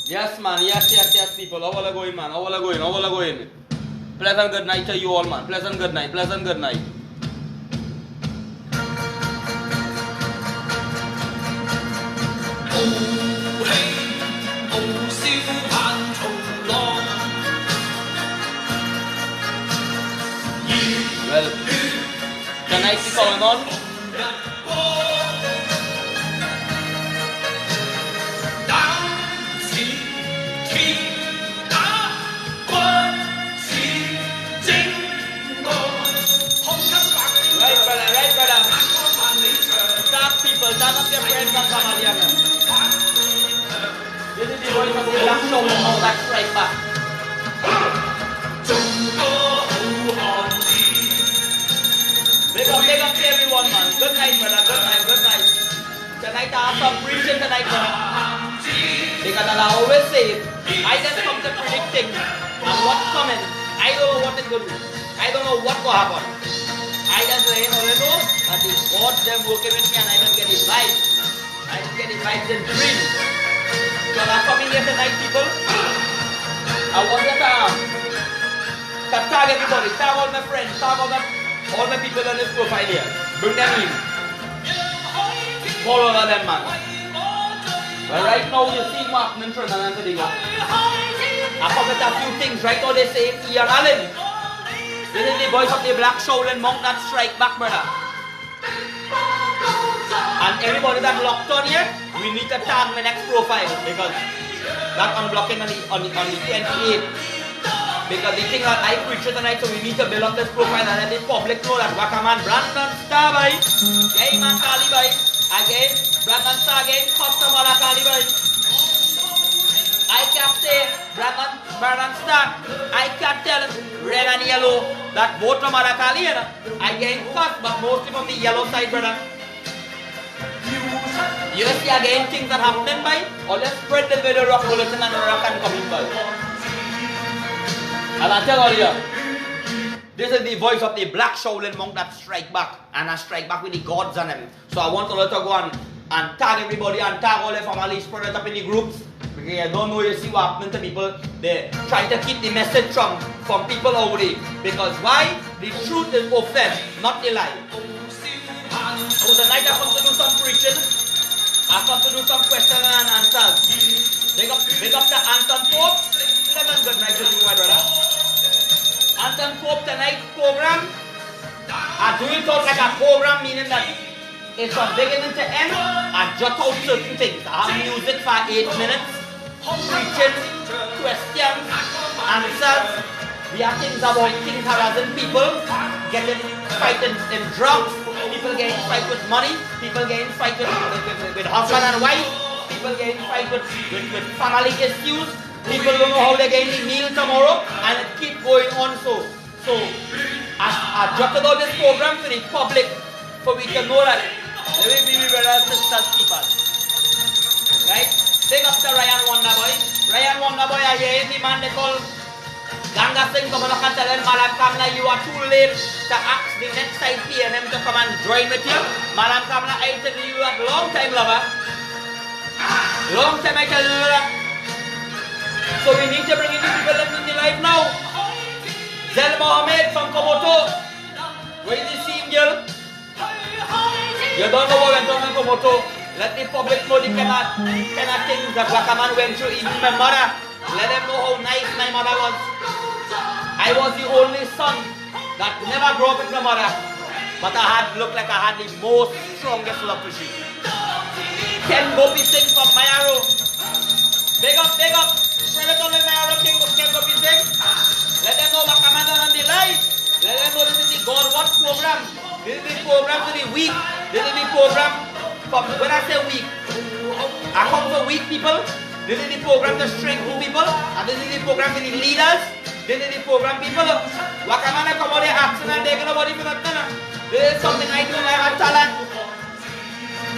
Yes, man. Yes, people. How are you going, man? How are you going? How are you going? Pleasant good night to you all, man. Pleasant good night. Pleasant good night. Well, tonight's going on. Right, brother. Start people, start up your friends and family. This is the voice of the black show how that strike back. Big up to everyone, man. Good night, brother. Good night. Tonight I have some preaching tonight, brother. Because I always say, I just come to predict things. And what's coming, I don't know what it's going to do. I don't know what will happen. I just know that the God them working with me and I don't get his vibes. I just get his vibes in dreams. So I'm coming here tonight, people. I want you to tag everybody, tag all my friends, tag all my people on this profile here. Bring them in. Follow all of them, man. Well, right now you see what's happening in Trinidad and Tobago. I forget a few things. Right now they say Ian Allen. This is the voice of the black Shaolin monk that strike back, brother. And everybody that locked on here, we need to tag my next profile because that unblocking on the 28th. Because the thing that I preach tonight, so we need to build up this profile and let the public know that Wakaman Brandon Star by Gay Man Kali by again Brandon Star again customer Kali by I can't say Brandon Star. I can't tell red and yellow that both from Marakali I gain cut, but mostly from the yellow side, brother. You see again things that happening by, or let's spread the video rock bulletin and rock and coming by. And I tell all you, this is the voice of the black Shaolin monk that strike back, and I strike back with the gods and them. So I want all to go and tag everybody and tag all their families, spread it up in the groups. Because I don't know, you see what happening to people. They're trying to keep the message from people over there. Because why? The truth is often, not the lie. So tonight I come to do some preaching. I come to do some questions and answers. Big up to Anton Pope. Good night to you, my brother. Anton Pope tonight's program. I do it out like a program, meaning that it's from beginning to end. I jot out certain things. I have music for 8 minutes. Preaching, questions, answers. We have things about things harassing people, getting fighting in drugs, people getting fight with money, people getting fight with husband and wife, people getting fight with family issues, people don't know how they're getting the meal tomorrow, and it keeps going on so. So I jotted out this program to the public so we can know that let me be brothers and sisters keepers. Right? Big up to Ryan Wonderboy. Ryan Wonderboy, I hear the man they call Ganga Singh come and tell him, Malam Kamla, you are too late to ask the next side PNM to come and join with you. Malam Kamla, I tell you that long time, lover. Long time I tell you that. So we need to bring in the people in the life now. Zel Mohammed from Komoto. Where is the scene, girl? You don't know what went on in Komoto. Let the public know the kind of things that Wakaman went through, even my mother. Let them know how nice my mother was. I was the only son that never grew up with my mother. But looked like I had the most strongest love for she. Ken Gopi Singh from Mayaro. Big up. Spread it on with Mayaro King of Ken Gopi Singh. Let them know Wakaman on the life. Let them know this is the God Watch program. This is the program for the week. This is the program. When I say weak, I come for weak people. This is the program to strengthen people, and this is the program for the leaders. This is the program people. Wakamana come out there asking and they're gonna worry for that. This is something I do. I have talent.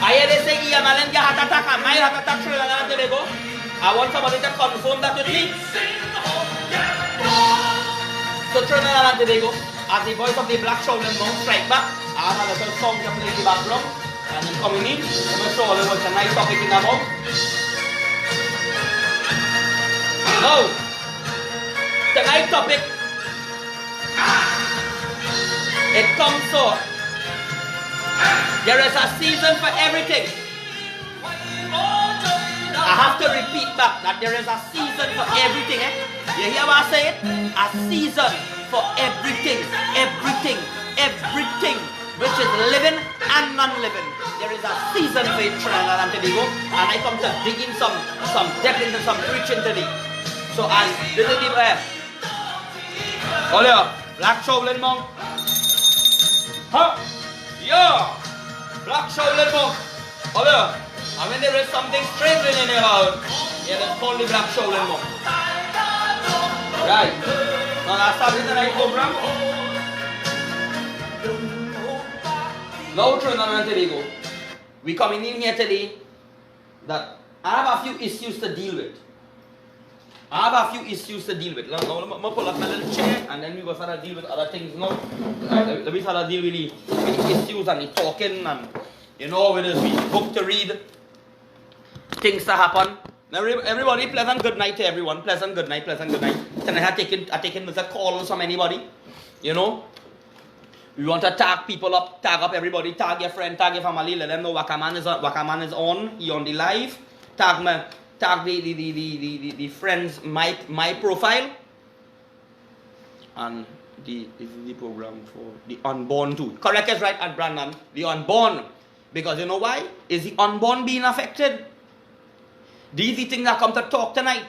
I hear they say Ian Allen get heart attack and my heart attack through Trinidad and Tobago. I want somebody to confirm that with me. So Trinidad and Tobago, as the voice of the black Shaolin monk strike back, I have a little song to play in the background. And then coming in, I'm sure it was a nice topic in the mouth. topic. It comes so. There is a season for everything. I have to repeat back that there is a season for everything. You hear what I say? A season for everything. Everything. Everything. Which is living and non-living. There is a season for it, Trinidad and Tobago. And I come to dig in some depth into some preaching today. So and this is the oh yeah, Black Shaolin monk. Huh? Yeah. Black Shaolin monk. Oh yeah. And when there is something strange in your house, yeah, that's called the Black Shaolin monk. Right. Now that's starting the night program. Now Trinidad and Tobago, we coming in here today that I have a few issues to deal with. Let me pull up my little chair and then we go start to deal with other things now. Let me start to deal with the issues and the talking and you know when there's a book to read, things to happen. Now everybody, pleasant good night to everyone. Pleasant good night. Tonight I taken with a call from anybody. You know. We want to tag people up, tag up everybody, tag your friend, tag your family, let them know Wakaman is on, he on the live. Tag the friends, my profile. And this is the program for the unborn too. Correct us right at Brandon, the unborn. Because you know why? Is the unborn being affected? These are the things that come to talk tonight.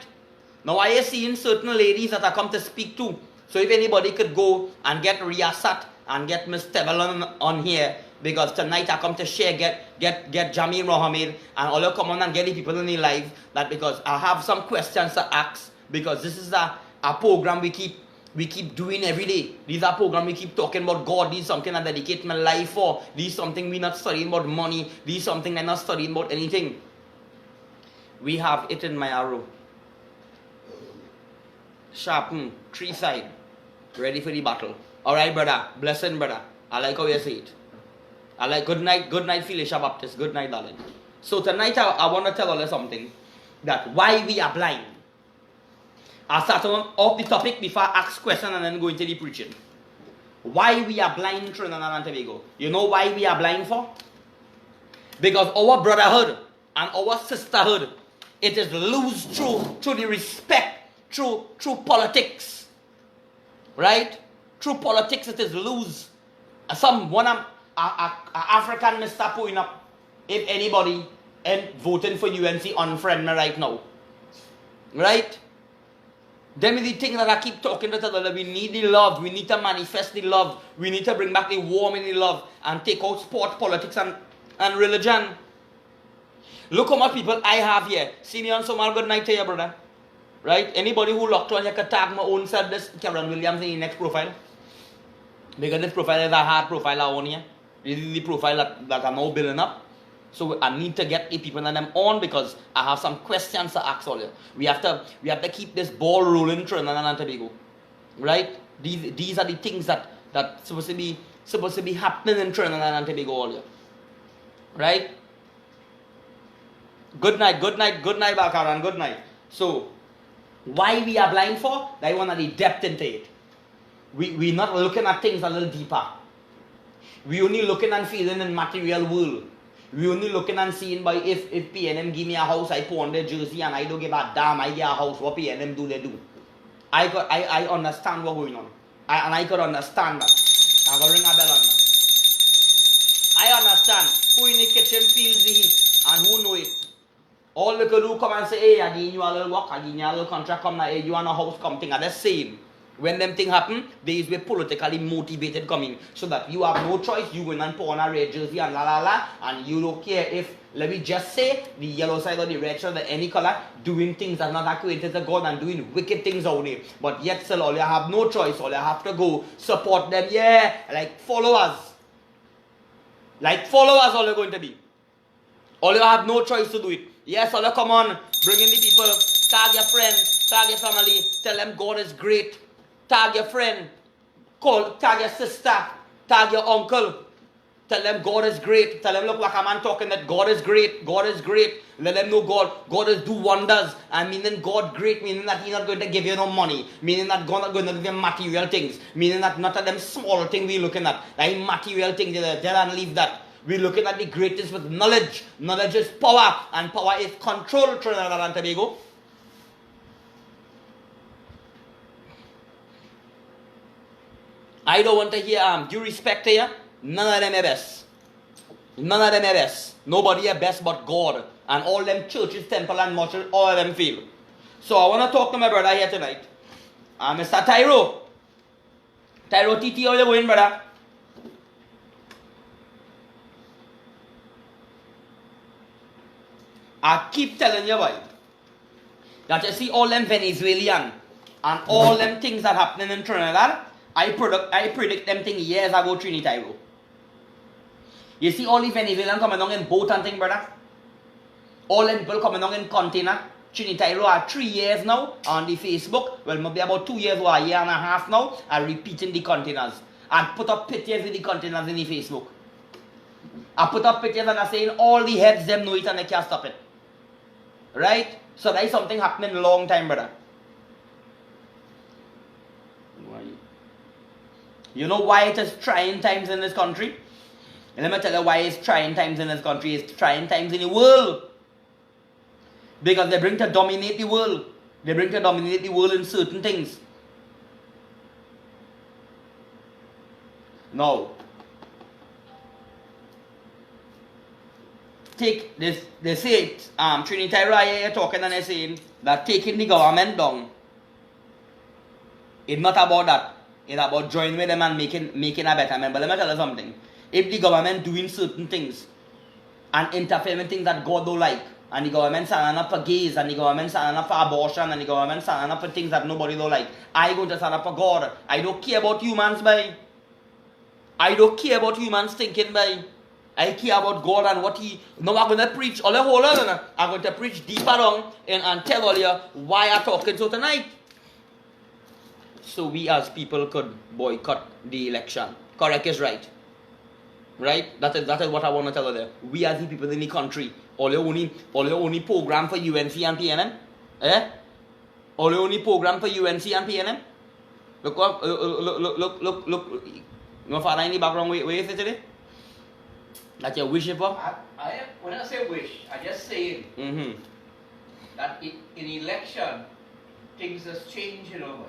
Now I am seeing certain ladies that I come to speak to. So if anybody could go and get Riyasat and get Miss Tevelon on here, because tonight I come to share, get Jamil Mohammed and all come on and get the people in the live, that because I have some questions to ask, because this is a program we keep doing every day. These are programs we keep talking about God. This is something I dedicate my life for. This is something we're not studying about money. This is something I'm not studying about anything. We have it in my arrow. Sharpen, 3 side, ready for the battle. Alright, brother. Blessing, brother. I like how you say it. I like good night, Felicia Baptist. Good night, darling. So tonight I want to tell you something. That why we are blind. I'll start off the topic before I ask question and then go into the preaching. Why we are blind, Trinidad and Tobago. You know why we are blind for? Because our brotherhood and our sisterhood, it is loose through the respect, through politics. Right? Through politics it is loose. One African Mr. putting up, if anybody and voting for UNC unfriend me right now. Right? Them is the thing that I keep talking to them. We need the love. We need to manifest the love. We need to bring back the warmth in the love and take out sport, politics and religion. Look how much people I have here. Senior and Somal, good night to you, brother. Right? Anybody who locked on, you can tag my own self, this Cameron Williams in the next profile. Because this profile is a hard profile I own here. This is the profile that I'm now building up. So I need to get the people and them on because I have some questions to ask all you. We have to keep this ball rolling Trinidad and Tobago. Right? These are the things that supposed to be happening in Trinidad and Tobago all you. Right? Good night, Bakaran, good night. So why we are blind for? That one of the depth into it. We're not looking at things a little deeper. We only looking and feeling in material world. We only looking and seeing by if PNM give me a house, I put on their jersey and I don't give a damn, I get a house, what PNM do, they do. I understand what's going on. I could understand that. I'm going to ring a bell on that. I understand who in the kitchen feels the heat and who know it. All the people who come and say, hey, I give you a little work, I give you a little contract, come now, hey, you want a house, come thing, are the same. When them things happen, there is way politically motivated coming. So that you have no choice, you go in and put on a red jersey and la la la, and you don't care if, let me just say, the yellow side or the red side or any color, doing things that are not acquainted to God and doing wicked things out there. But yet still, all you have no choice, all you have to go support them, yeah, like followers. Like followers all you're going to be. All you have no choice to do it. Yes, all you come on, bring in the people, tag your friends, tag your family, tell them God is great. Tag your friend, tag your sister, tag your uncle. Tell them God is great. Tell them, look, like a man talking that God is great. God is great. Let them know God is do wonders. And meaning God great, meaning that He's not going to give you no money. Meaning that God not going to give you material things. Meaning that not at them small things we're looking at. Like material things, tell and leave that. We're looking at the greatest with knowledge. Knowledge is power. And power is control, Trinidad and Tobago. I don't want to hear due respect here. None of them are best. None of them are best. Nobody are best but God. And all them churches, temple and mosques, all of them fail. So I want to talk to my brother here tonight. Mr. Tyro. Tyro TT, how you going, brother? I keep telling you, boy, that you see all them Venezuelan and all them things that happening in Trinidad, I predict them things years ago, Trinity. You see all the Venezuelans coming down in boat and thing, brother? All them people coming down in container. Trinity are 3 years now on the Facebook. Well, maybe about 2 years or a year and a half now, are repeating the containers. And put up pictures with the containers in the Facebook. I put up pictures and I saying all the heads them know it and they can't stop it. Right? So that is something happening a long time, brother. You know why it is trying times in this country? And let me tell you why it's trying times in this country. It's trying times in the world. Because they bring to dominate the world. They bring to dominate the world in certain things. Now, take this, they say it, Trinity Raya talking and they're saying that taking the government down, it's not about that. It's about joining with them and making a better man. But let me tell you something. If the government doing certain things and interfering with things that God don't like, and the government standing up for gays, and the government standing up for abortion, and the government standing up for things that nobody don't like, I going to stand up for God. I don't care about humans, boy. I don't care about humans thinking, boy. I care about God and what He... Now I'm going to preach all the whole other. I'm going to preach deeper down and tell all you why I'm talking so tonight. So we as people could boycott the election. Correct is right. Right? That is what I want to tell you there. We as the people in the country, all your only program for UNC and PNM? Eh? All your only program for UNC and PNM? Look. Your father in the background, where is it today? That you're wishing for? When I say wish, I just say that in election, things has changed, you know.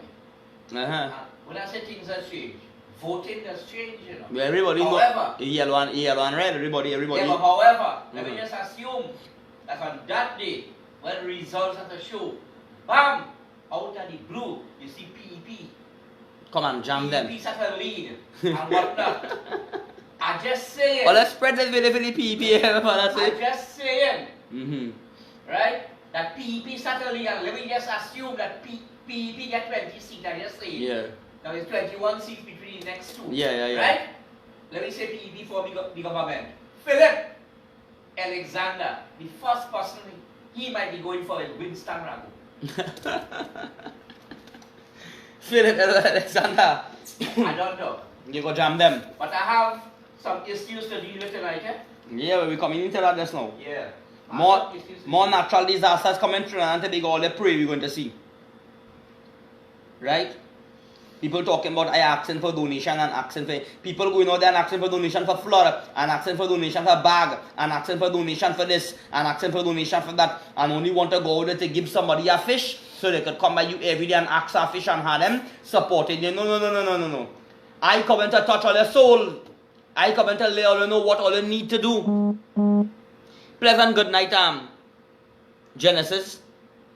When I say things has changed, voting has changed, you know. Everybody however, yellow and red, everybody. Yeah, but however, let me just assume that on that day, when the results of the show, bam, out of the blue, you see PEP. Come and jam them. PEP set a lead and whatnot. I just saying. Well, let's spread this video for the PEP. I just saying. Right? That PEP set a lead, and let me just assume that PEP get 20 seats, I just say. Yeah. Now it's 21 seats between the next two. Yeah. Right? Let me say PEP for the government. Philip Alexander, the first person, he might be going for a Winston Rago. Philip Alexander. I don't know. You go jam them. But I have some issues to deal with tonight, eh? Yeah, we're coming into that just now. Yeah. More natural disasters coming through and all the prey we're going to see. Right? People talking about I asking for donation and asking for people going out there and asking for donation for flour and asking for donation for bag and asking for donation for this and asking for donation for that and only want to go out there to give somebody a fish so they could come by you every day and ask a fish and have them supporting you. No. I come in to touch all your soul. I come in to let all you know what all you need to do. Pleasant good night, Genesis.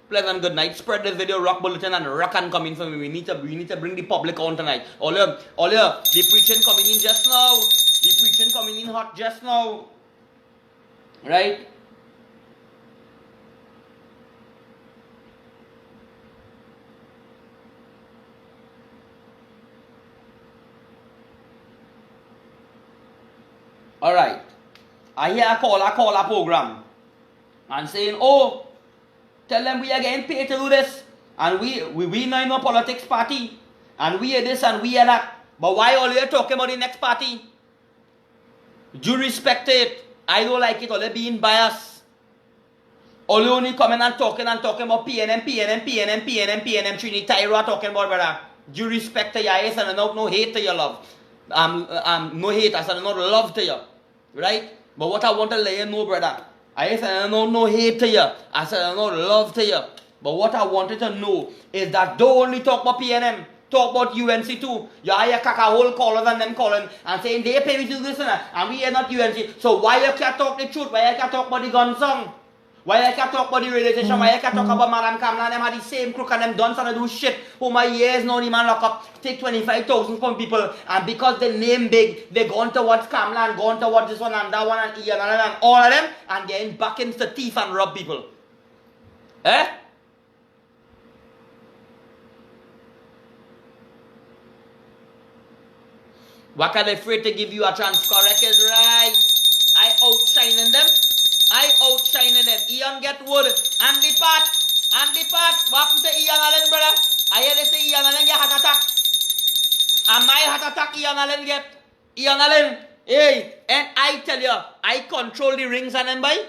Pleasant good night. Spread this video, rock bulletin and rock and coming for me. We need to bring the public on tonight. All you, the preaching coming in just now. The preaching coming in hot just now. Right? Alright. I hear a caller program and saying, oh, tell them we are getting paid to do this. And we not in a politics party. And we are this and we are that. But why all you talking about the next party? You respect it. I don't like it. Only being biased. Only coming and talking about PNM, Trini Tyro talking about brother. You respect to your yes and no hate to your love. No hate, I said no love to you. Right? But what I want to let you know, brother, I said no hate to you. I said no love to you. But what I wanted to know is that don't only talk about PNM. Talk about UNC too. You hire whole callers and them calling and saying they pay me to listen and we are not UNC. So why you can't talk the truth? Why you can't talk about the gun song? Why you can't talk about the radio station? Why you can't talk about Madam Kamla and them had the same crook and them done and do shit for my years now the man lock up, take 25,000 from people and because they name big, they gone towards Kamla and gone towards this one and that one and Ian and all of them and getting back into the thief and rob people. Eh? What are they afraid to give you a chance? Correct is right. I outshining them. Ian get wood. And depart. What happened to Ian Allen, brother? I hear they say Ian Allen get heart attack. And my heart attack Ian Allen get. Ian Allen. Hey, and I tell you, I control the rings and them by.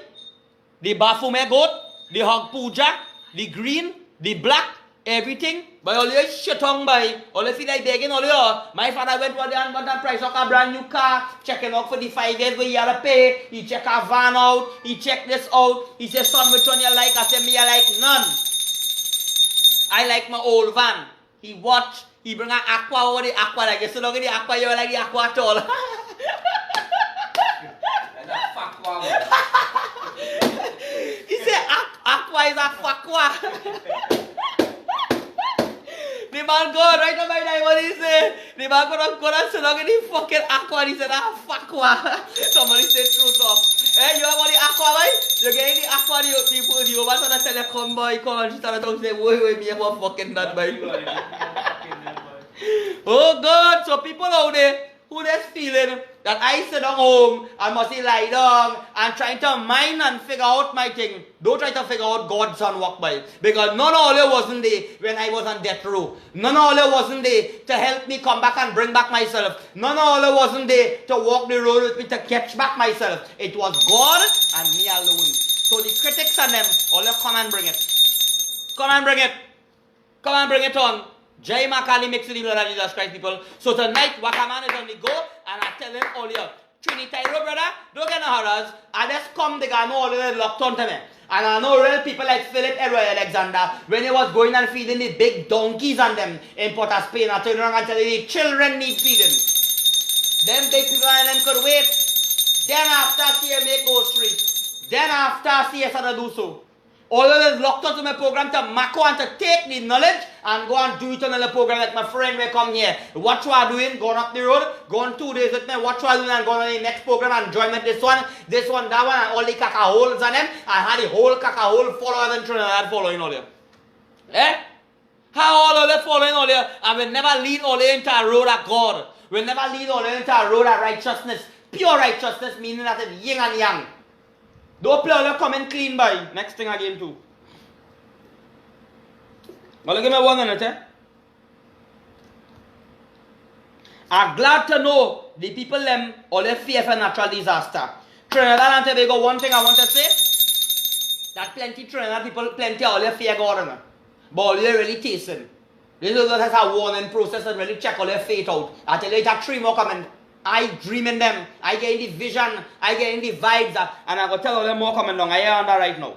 The Baphomet goat, the hog puja, the green, the black, everything. But all you shit on by, all you feel like begging all you. My father went for the and got the price of a brand new car, checking out for the 5 years where you have to pay. He check a van out, he check this out. He said, son, which one you like? I said, me, I like none. I like my old van. He watch, he bring an aqua over the aqua, like you sit look at the aqua, you like the aqua at all. He said, aqua is a fuckwa. The man go right on my line, what he say? The man go and sit down in the fucking aqua and he said, fuckwa. Somebody said truth off. Hey, you have the aqua, right? You get in the aqua, the woman trying to tell you, come boy, come and she started talking, say, wait, me, I want fucking that, boy. Oh God, so people out there who just feeling that I sit down home and must lie down and trying to mind and figure out my thing. Don't try to figure out God's son walk by. Because none of it wasn't there when I was on death row. None of it wasn't there to help me come back and bring back myself. None of it wasn't there to walk the road with me to catch back myself. It was God and me alone. So the critics and them, all you come and bring it. Come and bring it. Come and bring it on. Jay Makali makes it in the blood of Jesus Christ, people. So tonight, Wakaman is on the go, and I tell him all here, Trinity, brother, don't get no horrors. I just come, they got all the locked on to me. And I know real people like Philip Edward Alexander, when he was going and feeding the big donkeys on them in Port of Spain, I turned around and tell you, the children need feeding. Them big people and them could wait. Then after, see you make grocery. Then after, see you start to do so. All of this locked onto my program to macro and to take the knowledge and go and do it on the program like my friend will come here. What you are doing, going up the road, going 2 days with me, what you are doing and going on the next program and join with this one, that one, and all the caca holes on them, and had the whole caca hole followers in Trinidad following all here. Eh? How all of them following all here, and we never lead all into a road of God. We never lead all into a road of righteousness. Pure righteousness meaning that it's yin and yang. Don't play all your comment clean by. Next thing again too. Well, give me 1 minute, eh? I'm glad to know the people them all they fear for natural disaster. Trinidad and Tobago, one thing I want to say, that plenty Trinidad people, plenty all they fear God. But all they really tasting. This is just a warning process and really check all their fate out. I tell you, it's a 3 more coming. I dream in them. I get in the vision. I get in the vibes. And I go tell all them more coming down. I hear on that right now.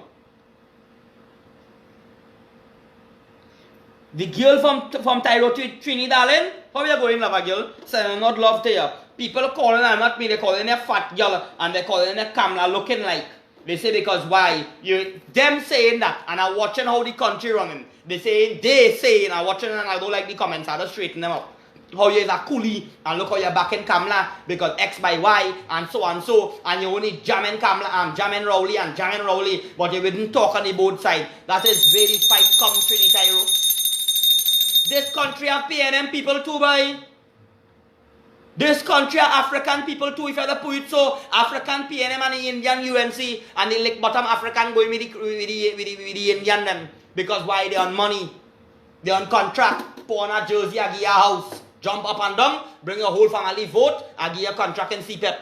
The girl from Tyro to Trinidad, how you going, love a girl? Saying not love to you. People calling her, not me, they calling her fat girl and they calling her Kamla looking like. They say because why? Them saying that and I'm watching how the country running. They saying, I'm watching and I don't like the comments. I just straighten them up. How you is a coolie and look how you're back in Kamla because X by Y and so and you only jamming Kamla jamming Rowley but you wouldn't talk on the both side. That is very fight come Trinity. This country have PNM people too, boy. This country have African people too. If you have to put it so, African PNM and the Indian UNC and the lick bottom African going with the Indian them because why they on money, they on contract, put on a jersey, I give you a house. Jump up and down, bring your whole family vote, I give you a contract in CPEP.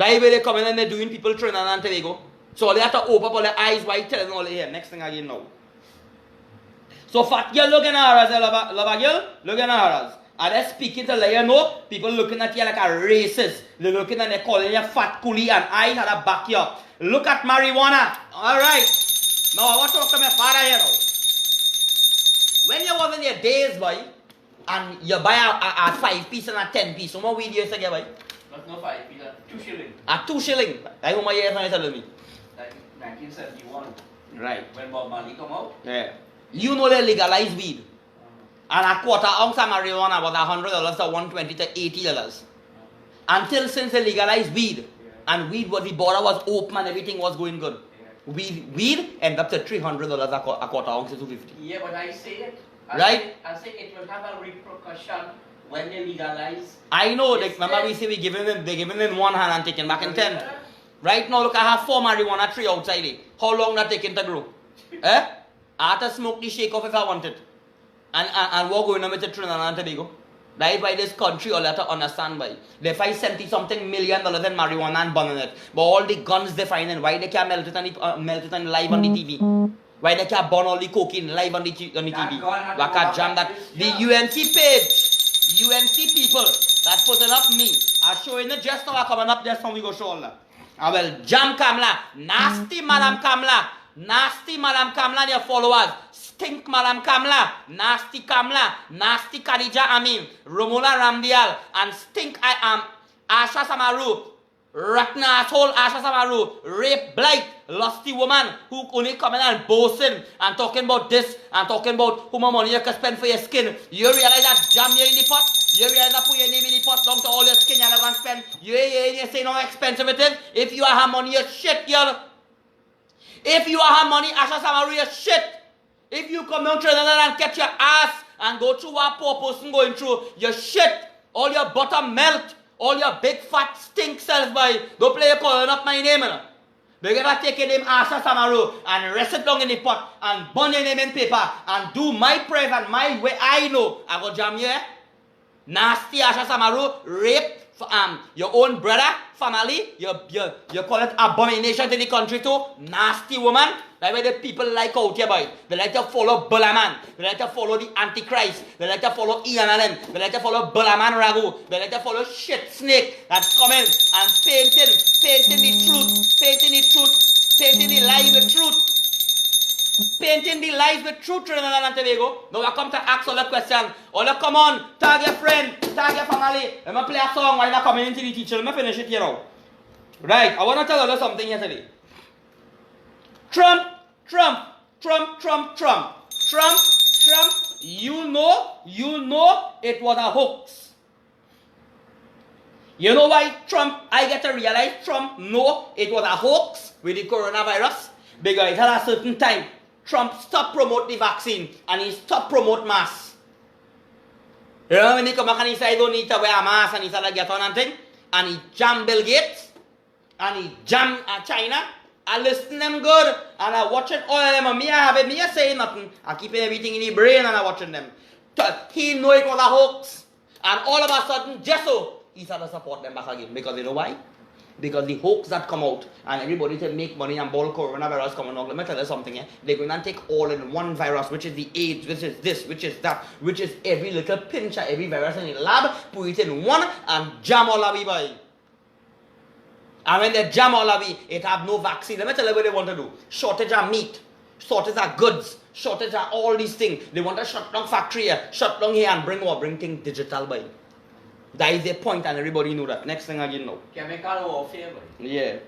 That way they come in and they're doing people Trinidad and Tobago. So they have to open up all their eyes wide, telling all they hear. Next thing I get know. So fat girl looking at her as a lava girl, looking at her. And they're speaking to let you know, people looking at you like a racist. They're looking and they're calling you fat coolie and I had a back you up. Look at marijuana. Alright. Now I want to talk to my father here now. When you was in your days, boy, and you buy a 5 piece and a 10 piece, how much weed you used to get, boy? Not no 5 piece, 2 shillings. A 2 shilling. Like how much years are you telling me? Like 1971. Right. When Bob Marley come out. Yeah. You know they legalized weed. And a quarter ounce of marijuana was $100 to $120 to $80. Until since they legalized weed, and weed was the border was open and everything was going good. Weed ended up to $300 a quarter ounce to $250. Yeah, but I say it. Right? I say it will have a repercussion when they legalize. I know. Remember we say they giving them one hand and taking back in 10. Right now, look, I have 4 marijuana tree outside it. How long that taking to grow? I have to smoke the shake off if I want it. And we're going on with the Trinidad and Tobago. That is why this country all have to understand why. They find $70-something million in marijuana and burning it. But all the guns they find and why they can't melt it and live on the TV. Why they can't burn all the cocaine live on the TV. Why can't jam that? The UNC page, UNC people that putting up me are showing the just now are coming up just now we go show all that. I will jam Kamla, nasty Madam Kamla, nasty Madam Kamla and your followers. Stink Madam Kamla, nasty Khadija Amin, Romola Ramdial, and stink I am Asha Samaru, Ratna asshole Asha Samaru, rape blight, lusty woman who only come in and boasting and talking about this and talking about how much money you can spend for your skin. You realize that jam you in the pot? You realize that put your name in the pot down to all your skin you're going to spend? You say no expensive it is? If you have money, you shit, girl. If you have money, Asha Samaru, you shit. If you come down Trinidad and catch your ass and go through what poor person going through, your shit, all your butter melt, all your big fat stink cells, boy. Don't play calling up my name, you know. They gotta take your name Asha Samaru and rest it down in the pot and burn your name in paper and do my prayers and my way I know. I go jam you, eh? Nasty Asha Samaru, rape your own brother, family, you call it abomination to the country too. Nasty woman. That's why the people like out here, boy. They like to follow Bulaman. They like to follow the Antichrist. They like to follow Ian Allen. They like to follow Bulaman Ragu. They like to follow shit snake that's coming and painting the truth, painting the lie with truth. Painting the lies with truth, Trinidad and Tobago. Now I come to ask all the questions. All the come on, tag your friend, tag your family. Let me play a song while I'm coming into the teacher. Let me finish it here now. Right, I want to tell you something here today. Trump, you know it was a hoax. You know why Trump, I get to realize Trump know it was a hoax with the coronavirus? Because at a certain time, Trump stopped promote the vaccine and he stopped promote masks. You know when he come back and he said, I don't need to wear a mask and he said, I get on and thing. And he jammed Bill Gates and he jammed China. I listen them good and I watch it all of them and me I say nothing. I keep everything in the brain and I watching them. He know it was a hoax. And all of a sudden, just so, he started to support them back again. Because you know why? Because the hoax that come out and everybody to make money and ball coronavirus coming out. Let me tell you something, eh? They're going to take all in one virus, which is the AIDS, which is this, which is that, which is every little pinch of every virus in the lab, put it in one and jam all of it, boy. And when they jam all of it have no vaccine. Let me tell you what they want to do. Shortage of meat, shortage of goods, shortage of all these things. They want to shut down factory here, shut down here and bring what? Bring things digital, boy. That is the point and everybody know that. Next thing I get know. Chemical warfare, boy. Yeah.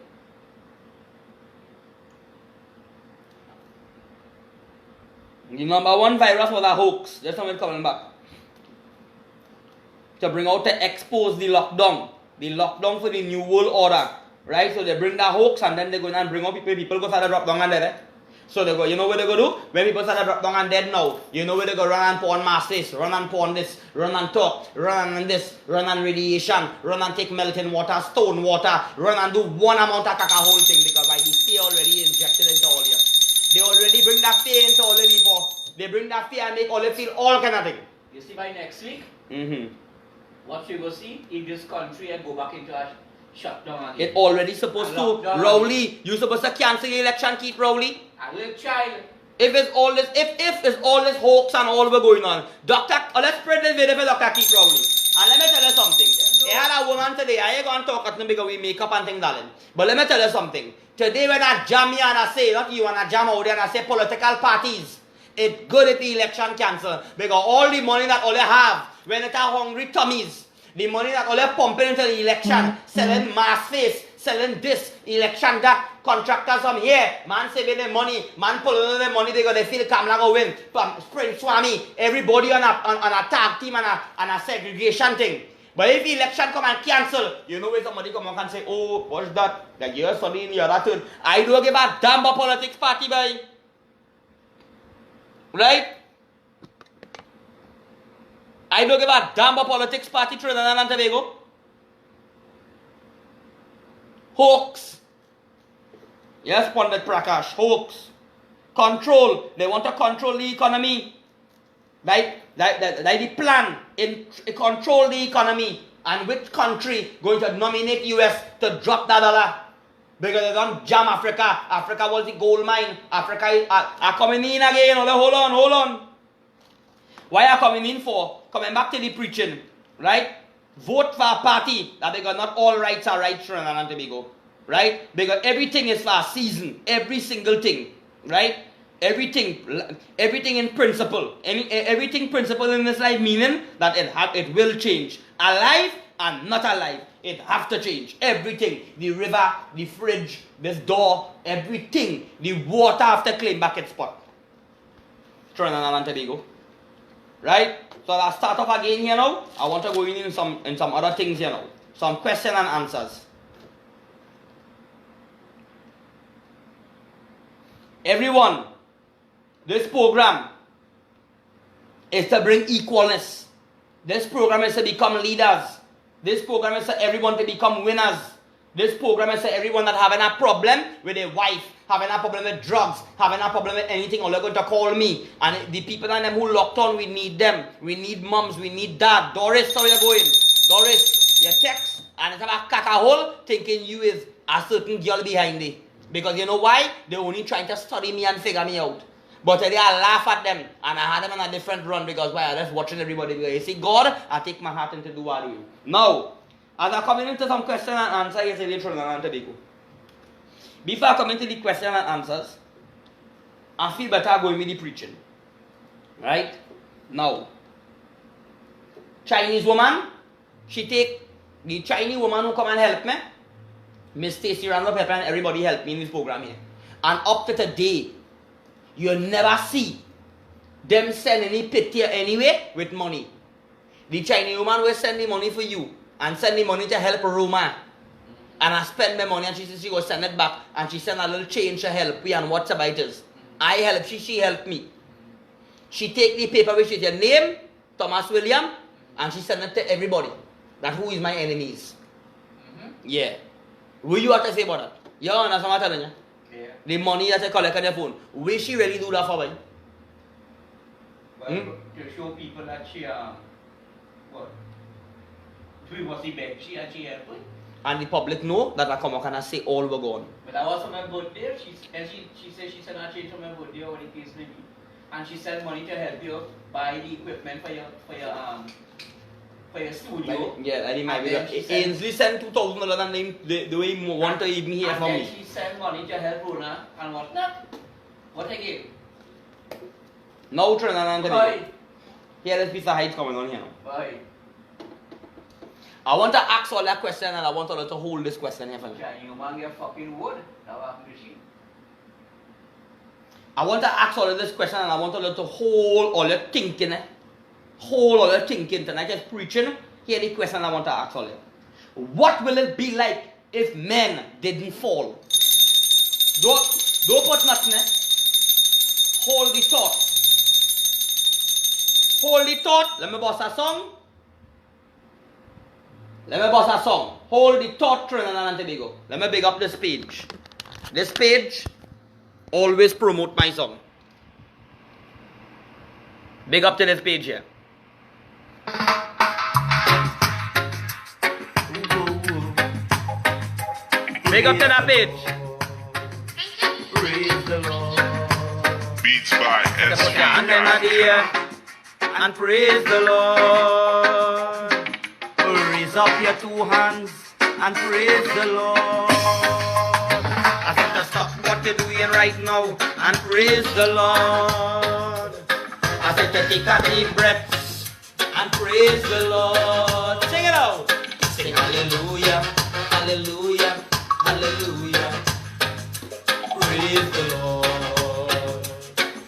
The number one virus was a hoax. That's how it's coming back. To bring out to expose the lockdown. The lockdown for the new world order. Right? So they bring that hoax and then they go and bring out people go start to drop down and dead. So they go, you know what they go do? When people start to drop down and dead now, you know where they go run and pawn masses, run and pawn this, run and talk, run and this, run and radiation, run and take melting water, stone water, run and do one amount of caca whole thing because by the fear already injected into all you. They already bring that fear into all the people. They bring that fear and make all you feel all kind of thing. You see by next week, what you go see if this country and go back into a shut down again. It already supposed And to. lockdown Rowley, you supposed to cancel the election, Keith Rowley? A little child. If it's all this, if it's all this hoax and all we're going on, let's spread this video for Dr. Keith Rowley. And let me tell you something. I had a woman today, I ain't gonna talk at them because we make up and things, darling. But let me tell you something. Today when I jam me and I say, not you, and I jam out there and I say political parties, it's good if the election cancel. Because all the money that all they have, when it's hungry tummies, the money that all they're pumping into the election, selling mask face, selling this, election that, contractors from here, man saving their money, man pulling their money because they feel Kamala go win. Spring Swami, everybody on a tag team and a segregation thing. But if the election come and cancel, you know where somebody come and say, oh, what's that? Like you're something, you're that thing. I don't give a damn about politics party, boy. Right? I don't give a damn about politics party Trinidad and Tobago. Hoax. Yes, Pandit Prakash, hoax. Control. They want to control the economy. Right? The plan in control the economy. And which country going to nominate US to drop that dollar? Because they don't jam Africa. Africa was the gold mine. Africa are coming in again. Hold on. Why are coming in for? Coming back to the preaching. Right? Vote for a party that because not all rights are right, Trinidad and Tobago. Right? Because everything is for a season. Every single thing. Right? Everything in principle. Everything principle in this life meaning that it will change. Alive and not alive. It have to change. Everything. The river, the fridge, this door, everything. The water have to claim back its spot. Trinidad and Tobago. Right? So I'll start off again here now. I want to go in some other things here now. Some question and answers. Everyone, this program is to bring equalness. This program is to become leaders. This program is for everyone to become winners. This program is for everyone that having a problem with a wife, having a problem with drugs, having a problem with anything, all they're going to call me. And the people and them who locked on, we need them. We need moms, we need dad. Doris, how you going? Doris, you text and it's about cat a hole thinking you is a certain girl behind it. Because you know why? They're only trying to study me and figure me out. But today I laugh at them and I had them on a different run because why? I just watching everybody. Because you see, God, I take my heart into do what I do. Now, as I come into some question and answer, you say Trinidad and Tobago. Before I come into the question and answers, I feel better going with the preaching. Right? Now, Chinese woman, she take the Chinese woman who come and help me. Miss Stacy Randolph help and everybody help me in this program here. And up to today, you'll never see them send any pity anyway with money. The Chinese woman will send the money for you and send the money to help Roma. And I spend my money and she says she will send it back and she send a little change to help me and what's about it. I help she help me. She take the paper which is your name, Thomas William, and she send it to everybody. That who is my enemies. Yeah. What you have to say about that? You understand what I'm telling you? Yeah. The money that they collect on their phone. Will she really do that for me? Well, to show people that she what? Was the bed she actually helped with? And the public know that I come out and I say all were gone. But that was on my birthday. She said she sent a change for my birthday or the case may be. And she sent money to help you buy the equipment for your studio. Yeah, and he might be. Ainsley sent $2,000 and the way he want to even hear from me. And then she sent money to help Rona and what not? What I gave? No, Trinidad and Tobago. Here, there's piece of height coming on here now. Bye. I want to ask all that question and I want all to hold this question here for me. You man get fucking wood. Now I'm machine. I want to ask all of this question and I want all to hold all your thinking. Hold all your thinking tonight. Just preaching. Here the question I want to ask all you. What will it be like if men didn't fall? Don't put nothing. Hold the thought. Hold the thought. Let me boss a song. Hold the thought, Trinidad and Tobago. Let me big up this page. This page always promote my song. Big up to this page here. Big up to that page. Praise the Lord. Beats by Put SV. your hand in the air and praise the Lord. Raise up your two hands and praise the Lord. I said to stop what you're doing right now and praise the Lord. I said to take a deep breath and praise the Lord. Sing it out. Sing hallelujah, hallelujah, hallelujah. Praise the Lord.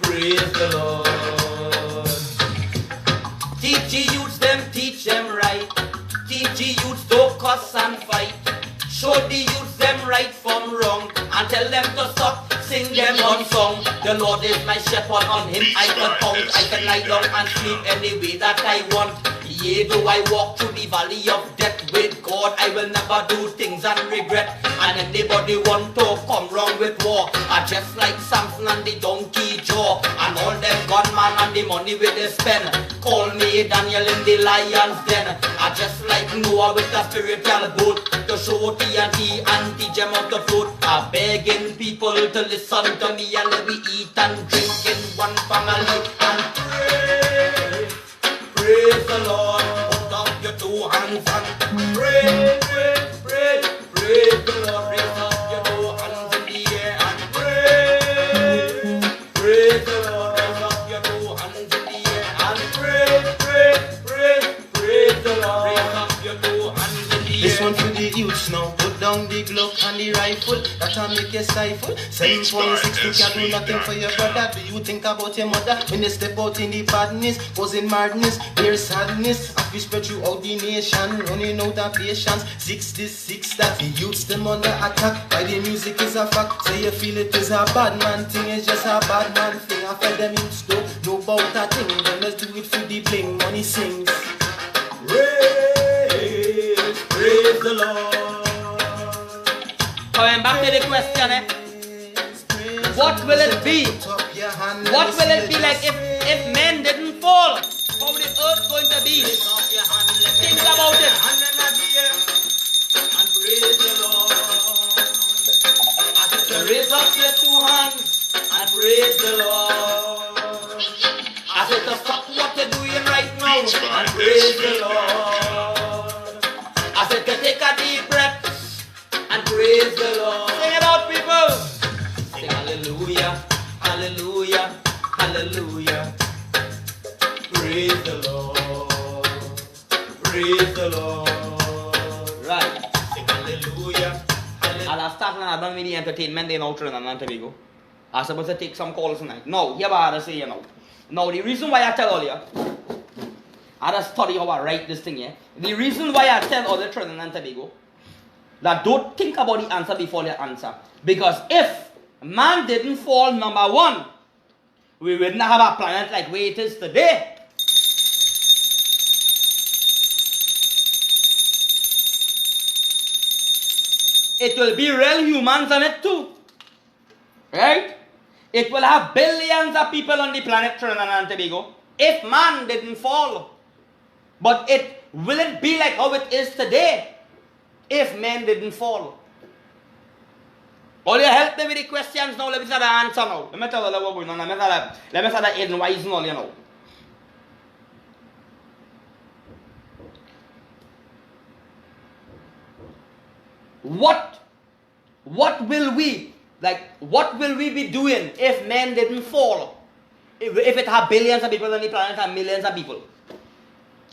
Praise the Lord. Teach the youths them, teach them right. Teach the youths don't cuss and fight. Show the youths them right from wrong and tell them to stop, sing them one song. The Lord is my shepherd, on him I can count. I can lie down and sleep any way that I want. Yea, though I walk through the valley of death, with God I will never do things and regret. And anybody want to come wrong with war, are just like Samson and the donkey jaw, and all them gunman and the money with they spend. Call me Daniel in the lion's den. I just like Noah with a spiritual boat to show TNT and teach them how to float. I begging people to listen to me and let me eat and drink in one family and praise the Lord. Put up your two hands and praise the Lord. Raise up your two hands in the air and praise the Lord. Raise up your two hands in the air and praise the Lord. Raise up your two hands in the air. This one for the youths now. Put down the Glock and the rifle. That'll make you stifle. 726 you can do nothing for your brother. Do you think about your mother when they step out in the badness? Causing madness, there's sadness. As we spread throughout the nation, running out of patience. 66 that the youths them under attack. Why the music is a fact. Say you feel it is a bad man thing. It's just a bad man thing. I feel them youths don't know about that thing. Then let's do it for the bling. Money sings. Praise the Lord. Coming back to the question, what will it be? What will it be like if men didn't fall? How the earth going to be? Think about it. And praise the Lord. I said to raise up your two hands and praise the Lord. I said to stop what you're doing right now and praise the Lord. I said to take a deep breath and praise the Lord. Sing it out, people. Sing hallelujah, hallelujah, hallelujah. Praise the Lord. Praise the Lord. Right. Sing hallelujah, hallelujah. I'll start and I've done with the entertainment in Outer and Tobago. I'm supposed to take some calls tonight. No, here I say, you know. Now, the reason why I tell all you, I just study how I write this thing here. The reason why I tell all the Trinidad and Tobago that don't think about the answer before the answer. Because if man didn't fall, number one, we would not have a planet like where it is today. It will be real humans on it too. Right? It will have billions of people on the planet Trinidad and Tobago if man didn't fall. But will it be like how it is today if men didn't fall? All you help me with the questions now, let me say the answer now. Let me tell you what's going on. Let me say the Aiden Wise now, you know. What will we be doing if men didn't fall? If it had billions of people on the planet and millions of people?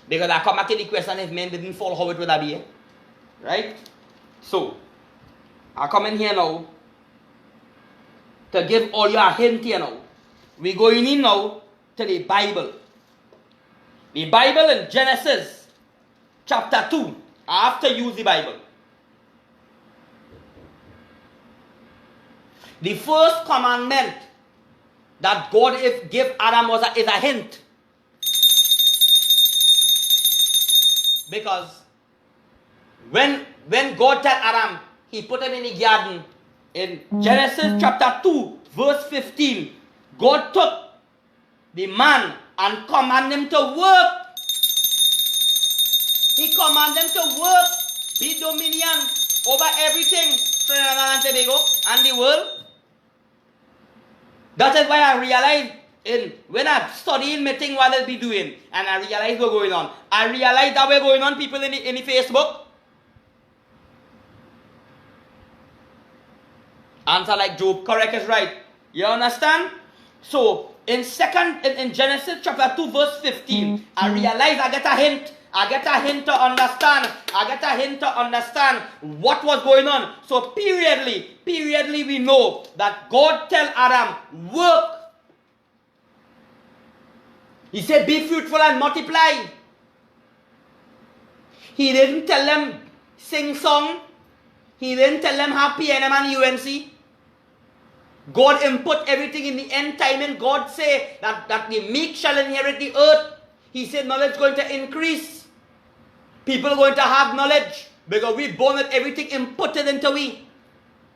Because I come back to the question, if men didn't fall, how it would have been? Right? So, I come in here now to give all you a hint here now. We're going in now to the Bible. The Bible in Genesis chapter 2. I have to use the Bible. The first commandment that God gave Adam is a hint. Because when God told Adam, he put him in the garden. In Genesis chapter 2, verse 15, God took the man and commanded him to work. He commanded him to work, be dominion over everything. Trinidad and Tobago, and the world. That is why I realized when I'm studying my thing what I'll be doing, and I realized what's going on. I realized that we're going on people in the Facebook. Answer like Job, correct is right. You understand? So in Genesis chapter 2 verse 15, I realized I get a hint. I get a hint to understand. I get a hint to understand what was going on. So periodly we know that God tell Adam, work. He said, be fruitful and multiply. He didn't tell them sing song. He didn't tell them have PNM and UNC. God input everything in the end time, and God say that the meek shall inherit the earth. He said knowledge is going to increase. People are going to have knowledge because we born with everything inputted into we.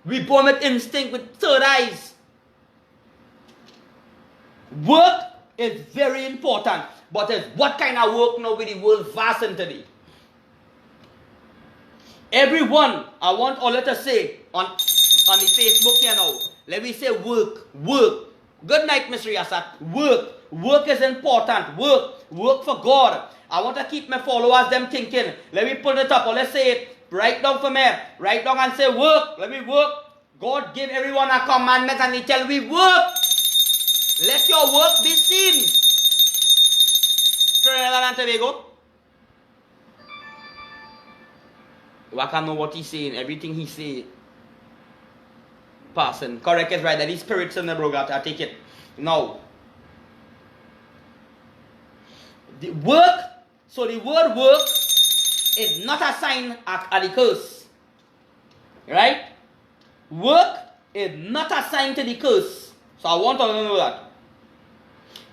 We born with instinct, with third eyes. Work is very important, but it's what kind of work now with the world vast into thee. Everyone, I want all to say on the Facebook here now, let me say work. Good night, Mr. Yasat. Work is important. Work for God. I want to keep my followers them thinking. Let me put it up, or let's say it. Write down for me. Write down and say work. Let me work. God give everyone a commandment and he tell we work. Let your work be seen. Trinidad and Tobago. I can know what he's saying. Everything he say. Person. Correct is right. That is spirits in the program. I take it. Now. The work. So the word work is not a sign of the curse. Right? Work is not a sign to the curse. So I want to know that.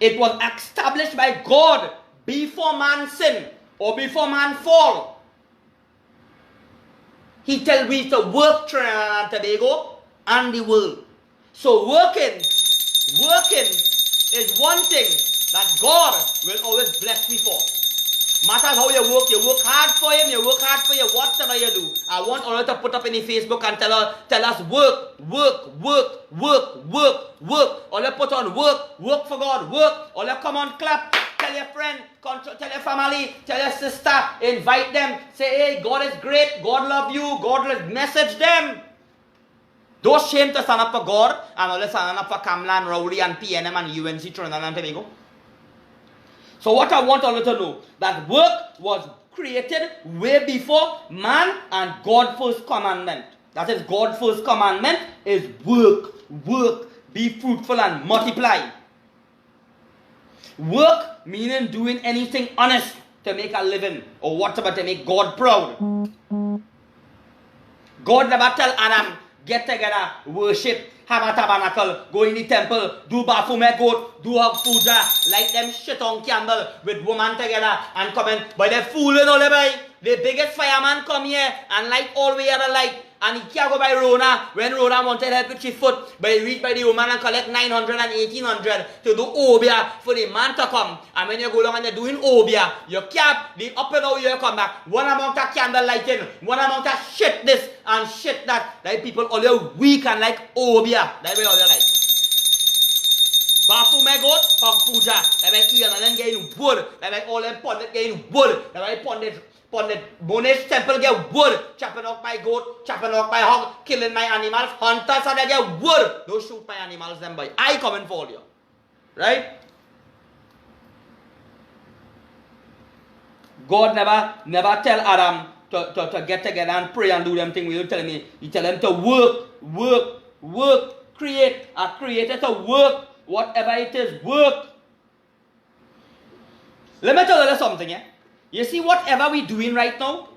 It was established by God before man sin or before man fall. He tells me to work Trinidad and Tobago and the world. So working is one thing that God will always bless me for. Matters how you work hard for him, you work hard for you, whatever you do. I want all to put up in the Facebook and tell us work. All you put on work for God, work. All you come on, clap, tell your friend, tell your family, tell your sister, invite them, say, hey, God is great, God love you, God will message them. Don't shame to stand up for God and all stand up for Kamlan, Rowley and PNM and UNC, Trinidad and Tobago. So what I want all to know, that work was created way before man and God's first commandment. That is God's first commandment is work, be fruitful and multiply. Work meaning doing anything honest to make a living or whatever to make God proud. God never tell Adam, get together, worship, have a tabernacle, go in the temple, do bafume goat, do a puja, light them shit on candle with woman together and come in. But they're fooling all the way. The biggest fireman come here and light all the other light. And he can't go by Rona when Rona wanted help with his foot. But he reach by the woman and collect 900 and 1800 to do obia for the man to come. And when you go along and you're doing obia, you cap the up and out you come back. One amount of candle lighting, one amount of shit this and shit that. Like people all you weak and like obia. That's what all you like. Bafu me goat, for puja. That's why Ian and then getting wood. That's why all them pundit getting wood. That's why pundit Monesh temple get wood, chopping off my goat, chopping off my hog, killing my animals, hunters and they get wood. Don't shoot my animals them by. I come and follow you. Right? God never tell Adam to get together and pray and do them things. You tell me, he tell them to work, create. I created to work, whatever it is, work. Let me tell you something, yeah? You see whatever we doing right now?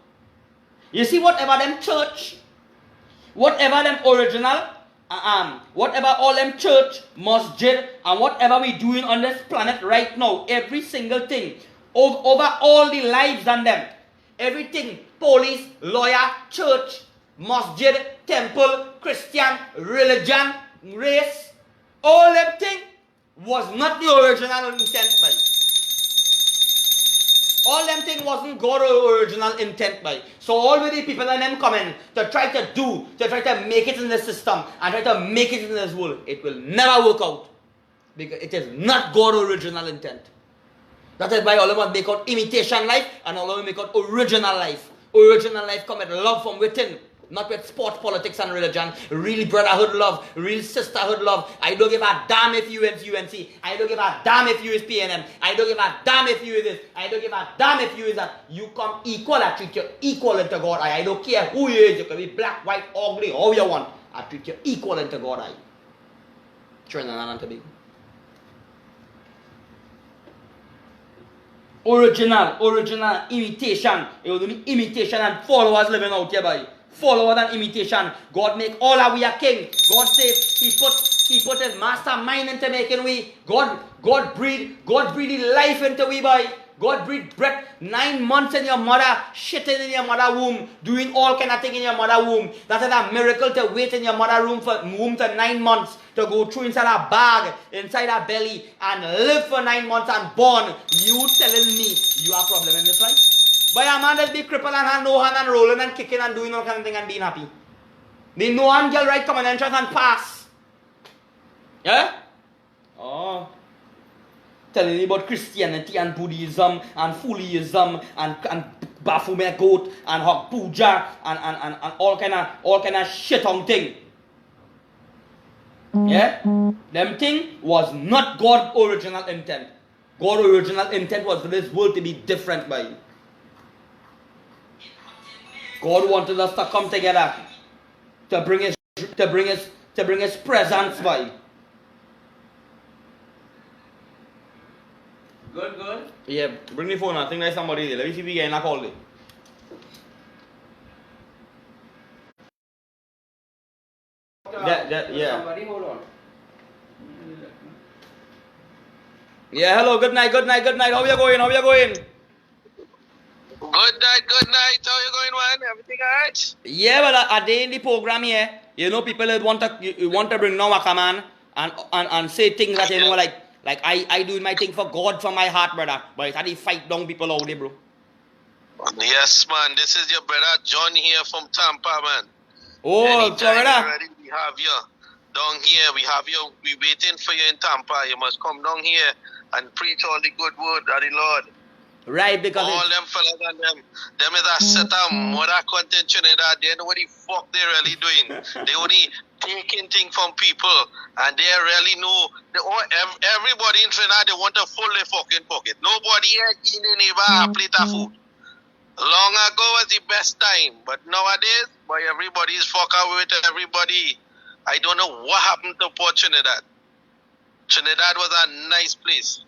You see whatever them church, whatever them original, whatever all them church, masjid, and whatever we doing on this planet right now, every single thing, over all the lives and them, everything, police, lawyer, church, masjid, temple, Christian, religion, race, all them thing was not the original intent by. All them thing wasn't God's original intent, by. So all of the people and them coming to try to make it in the system and try to make it in this world, it will never work out. Because it is not God's original intent. That is why all of us make out imitation life and all of us make out original life. Original life come with love from within. Not with sports, politics, and religion. Real brotherhood love. Real sisterhood love. I don't give a damn if you is UNC. I don't give a damn if you is PNM. I don't give a damn if you is this. I don't give a damn if you is that. You come equal. I treat you equal into God. I don't care who you is. You can be black, white, ugly, all you want. I treat you equal into God. Trinidad and Tobago. Original, imitation. It was only imitation and followers living out here, boy. Followers and imitation. God make all our we a king. God said he put his mastermind into making we. God breathe life into we, boy. God breathed breath 9 months in your mother, shitting in your mother womb, doing all kind of thing in your mother womb. That is a miracle to wait in your mother womb for 9 months, to go through inside a bag, inside a belly, and live for 9 months and born. You telling me you have a problem in this life? But a man that be crippled and have no hand and rolling and kicking and doing all kind of thing and being happy. They no hand girl right come and entrance and pass. Yeah? Oh. Telling you about Christianity and Buddhism and Fuliism and Baphomet goat and Hog Puja and all kind of shit on thing. Yeah? Them thing was not God's original intent. God's original intent was for this world to be different by you. God wanted us to come together to bring his presence by. Good. Yeah, bring the phone. I think there's somebody there. Let me see if we get a call there. Yeah. Somebody, hold on. Yeah, hello, good night. How you going? Good night. How you going, man? Everything alright? Yeah, but a day in the program here, you know, people that want to bring no man and say things that, you know, like I do my thing for God from my heart, brother. But it's how they fight down people out there, bro. Yes, man. This is your brother John here from Tampa, man. Oh, Anytime Florida. you're ready, we have you down here. We have you. We waiting for you in Tampa. You must come down here and preach all the good word of the Lord. Right, because all them fellas and them is a set of mother content Trinidad. They know what the fuck they really doing. They only taking things from people, and they really know. Everybody in Trinidad, they want to full their fucking pocket. Nobody here eating even a plate of food. Long ago was the best time, but nowadays, boy, everybody is fuck away to everybody. I don't know what happened to poor Trinidad. Trinidad was a nice place.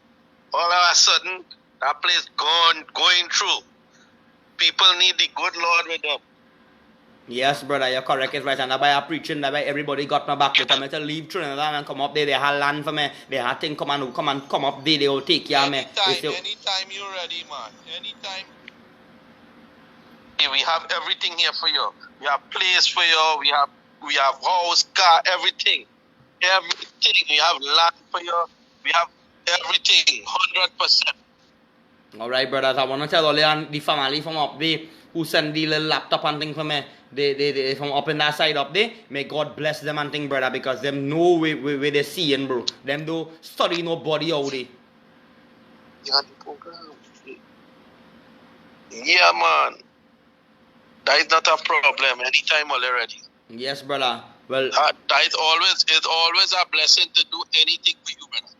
All of a sudden, that place going through. People need the good Lord with them. yes, brother, you're correct. It's right. And that's why I'm preaching. That's why everybody got my back. They tell me to leave Trinidad and come up there. They have land for me. They have things come up there. They will take care of me. Anytime you're ready, man. Anytime. We have everything here for you. We have place for you. We have house, car, everything. Everything. We have land for you. We have everything. 100%. All right, brothers. I want to tell all the family from up there who send the little laptop and thing for me. They from up in that side up there. May God bless them and thing, brother, because them know where they seeing, bro. Them don't study nobody out there. Yeah, man. That is not a problem. Anytime already. Yes, brother. Well, that is always a blessing to do anything for you, brother.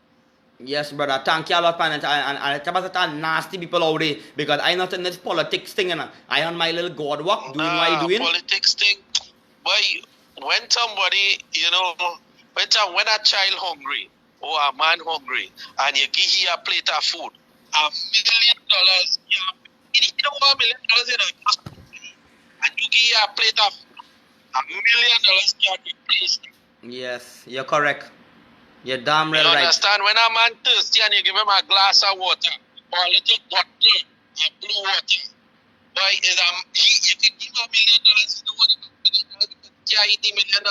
Yes, brother. Thank you a lot, man. And I tell you that nasty people out there, because I'm not in this politics thing, and I on my little God walk doing what I doing. Politics thing. Boy, when somebody, when a child hungry or a man hungry, and you give him a plate of food, $1 million, you know what $1 million, and you give him a plate of food, $1 million can replace it. Yes, you're correct. You're damn right. You understand? When a man thirsty and you give him a glass of water or a little bottle of blue water, boy, if you give him $1 million, you know what he can't eat $1 million.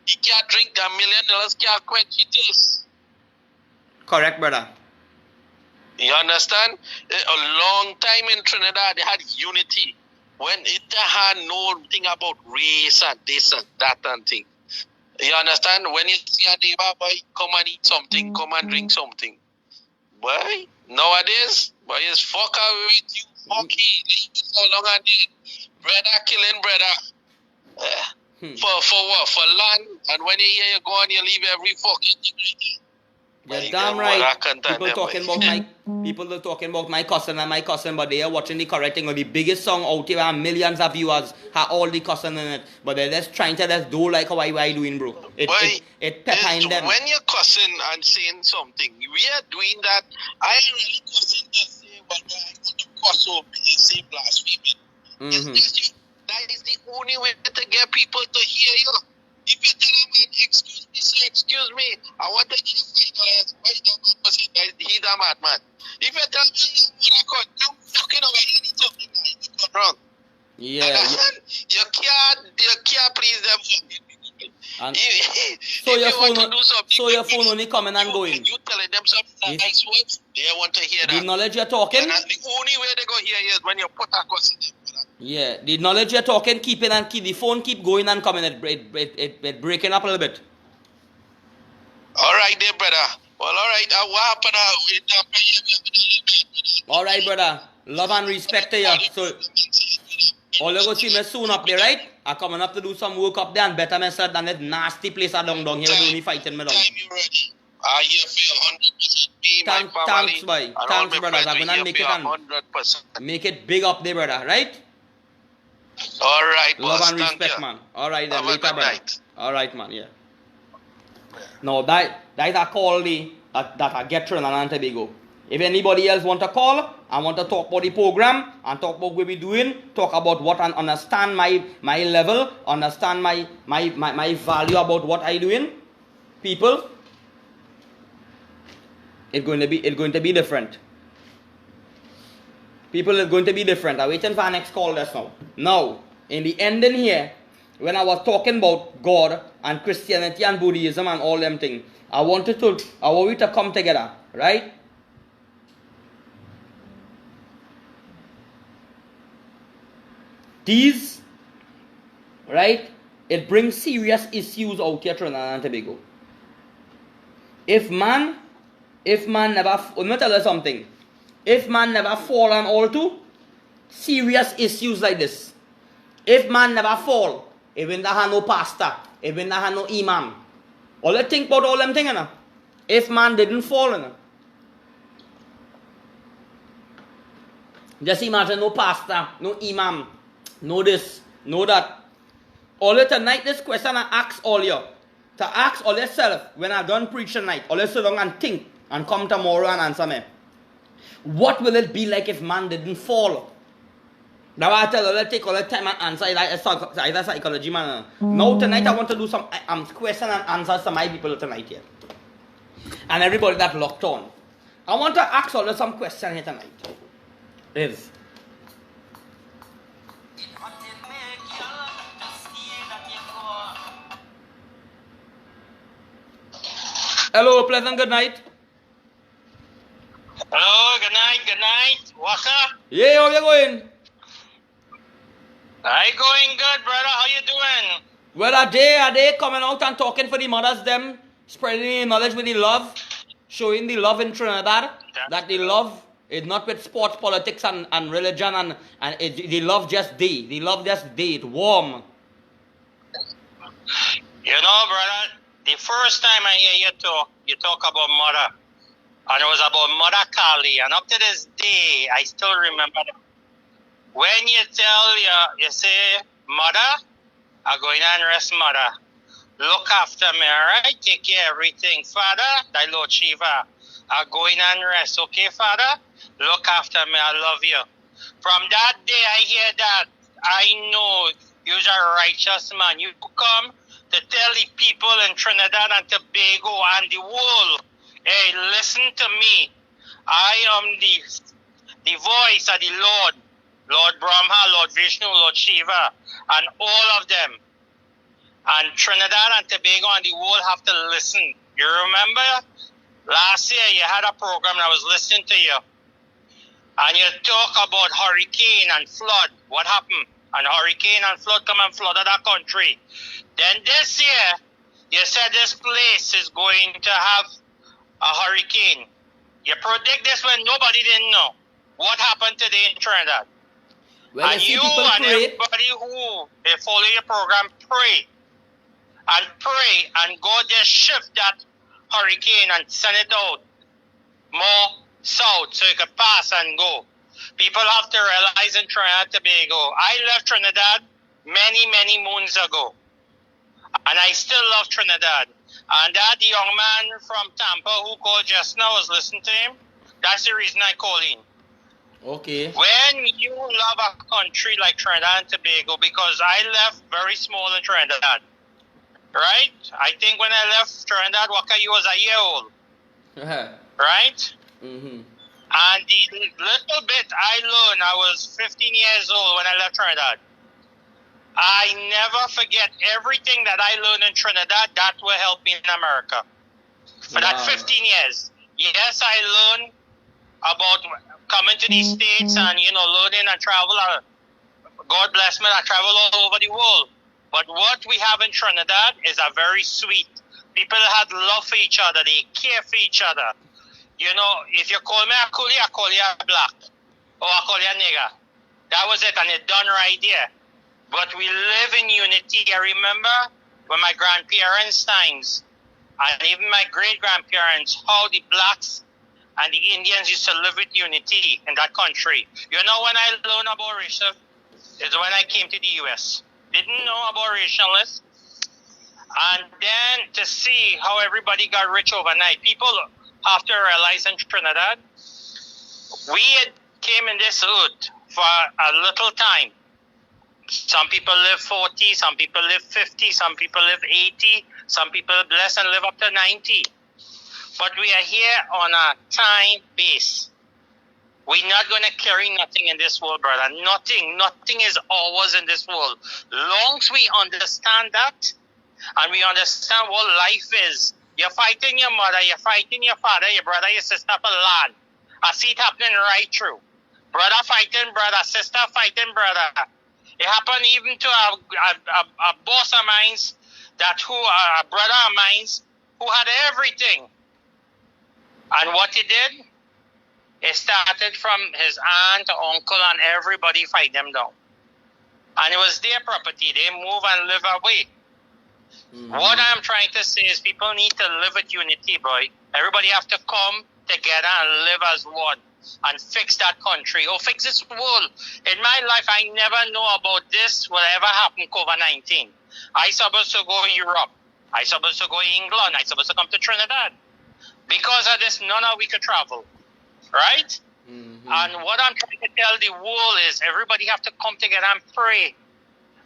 He can't drink $1 million, can't quench his thirst. Correct, brother. You understand? A long time in Trinidad, they had unity. When it had no thing about race and this and that and thing. You understand? When you see a neighbor, boy, come and eat something, come and drink something. Boy, nowadays, boy, it's fuck away with you, fucky, leave you so long and dead. Brother killing brother. For what? For land? And when you hear you go and you leave every fucking thing right there. You're damn right. People are talking about my cousin and my cousin, but they are watching the correct thing. Or the biggest song out there, and millions of viewers have all the cousin in it. But they're just trying to just do like how I doing, bro. It behind them. When you're cussing and saying something, we are doing that. I ain't really cussing to say, well, I want to cuss over and say blasphemy. That is the only way to get people to hear you. If you tell a man, excuse me, say, excuse me, I want to give you $5. Why that man say he's a madman? If you tell me, I'm fucking over here, he's talking now, you got wrong. Yeah. You can't please them. And so your phone only coming and going. You telling them some nice words, they want to hear that. The knowledge you're talking. And the only way they go hear you is when you put a cuss in them. Yeah, the knowledge you're talking, the phone keep going and coming, it breaking up a little bit. All right there, brother. Well, all right, what happened? All right, brother. Love and respect to you. So, all you go see me soon up there, right? I'm coming up to do some work up there and better myself than that nasty place I down here. They're only fighting me down. You ready? I feel 100%. Me, my family, thanks, boy. Thanks, brother. I'm gonna make it 100%. Make it big up there, brother, right? All right, boss. Love and respect, man. All right, then. Later, brother. All right, man. Yeah. No, that I call that I get Trinidad and Tobago. If anybody else want to call and want to talk about the program and talk about what we're doing, talk about what and understand my level, understand my value about what I doing, people, it's going to be different. People are going to be different. I'm waiting for our next call just now. Now, in the ending here, when I was talking about God and Christianity and Buddhism and all them things, I want you to come together, right? These, right, it brings serious issues out here, Trinidad and Tobago. If man never, let me tell you something. If man never fall and all too, serious issues like this. If man never fall, even there have no pastor, even there have no imam. All you think about all them things, you know? If man didn't fall, you know? Just imagine no pastor, no imam, no this, no that. All you tonight, this question I ask all you. To ask all yourself, when I done preach tonight, all you sit down and think, and come tomorrow and answer me. What will it be like if man didn't fall? Now I tell you, take all the time and answer either psychology, man. Now tonight I want to do some question and answers to my people tonight here. And everybody that locked on. I want to ask all some question here tonight. Is hello, pleasant good night. Hello, good night. What's up? Yeah, how you going? I going good, brother. How you doing? Well, are they coming out and talking for the mothers, them, spreading the knowledge with the love, showing the love in Trinidad, that the love is not with sports, politics, and religion, and the love just day. The love just day. It's warm. You know, brother, the first time I hear you talk about mother. And it was about Mother Kali. And up to this day, I still remember that. When you you say, Mother, I'm going and rest, Mother. Look after me, alright? Take care of everything. Father, thy Lord Shiva, I'm going and rest, okay, Father? Look after me, I love you. From that day, I hear that. I know you're a righteous man. You come to tell the people in Trinidad and Tobago and the world, hey, listen to me. I am the voice of the Lord. Lord Brahma, Lord Vishnu, Lord Shiva, and all of them. And Trinidad and Tobago and the world have to listen. You remember last year you had a program and I was listening to you. And you talk about hurricane and flood. What happened? And hurricane and flood come and flooded our country. Then this year, you said this place is going to have a hurricane. You predict this when nobody didn't know. What happened today in Trinidad? Well, And you and everybody who follow your program pray and God just shift that hurricane and send it out more south so it could pass and go. People have to realize in Trinidad and Tobago, I left Trinidad many moons ago, and I still love Trinidad. And that young man from Tampa who called just now, was listening to him. That's the reason I call in. Okay. When you love a country like Trinidad and Tobago, because I left very small in Trinidad, right? I think when I left Trinidad, Wakayu was a year old, right? Mm-hmm. And the little bit I learned, I was 15 years old when I left Trinidad. I never forget everything that I learned in Trinidad. That will help me in America. For that 15 years. Yes, I learned about coming to these states and, learning and travel. God bless me, I travel all over the world. But what we have in Trinidad is a very sweet. People had love for each other. They care for each other. If you call me a coolie, I call you a black. Or I call you a nigger. That was it, and it's done right there. But we live in unity. I remember when my grandparents' times, and even my great-grandparents, how the blacks and the Indians used to live with unity in that country. When I learned about racial, is when I came to the U.S. Didn't know about racialists. And then to see how everybody got rich overnight. People have to realize in Trinidad, we came in this earth for a little time. Some people live 40, some people live 50, some people live 80, some people are blessed and live up to 90. But we are here on a time base. We're not going to carry nothing in this world, brother. Nothing is ours in this world. Long as we understand that, and we understand what life is. You're fighting your mother, you're fighting your father, your brother, your sister for land. I see it happening right through. Brother fighting brother, sister fighting brother. It happened even to a boss of mine, a brother of mine, who had everything. And what he did, it started from his aunt, uncle, and everybody fight them down. And it was their property. They move and live away. Mm-hmm. What I'm trying to say is people need to live with unity, boy. Everybody have to come together and live as one and fix that country or fix this world. In my life, I never know about this will ever happen, COVID-19. I supposed to go to Europe. I supposed to go to England. I supposed to come to Trinidad. Because of this, none of we could travel. Right? Mm-hmm. And what I'm trying to tell the world is everybody have to come together and pray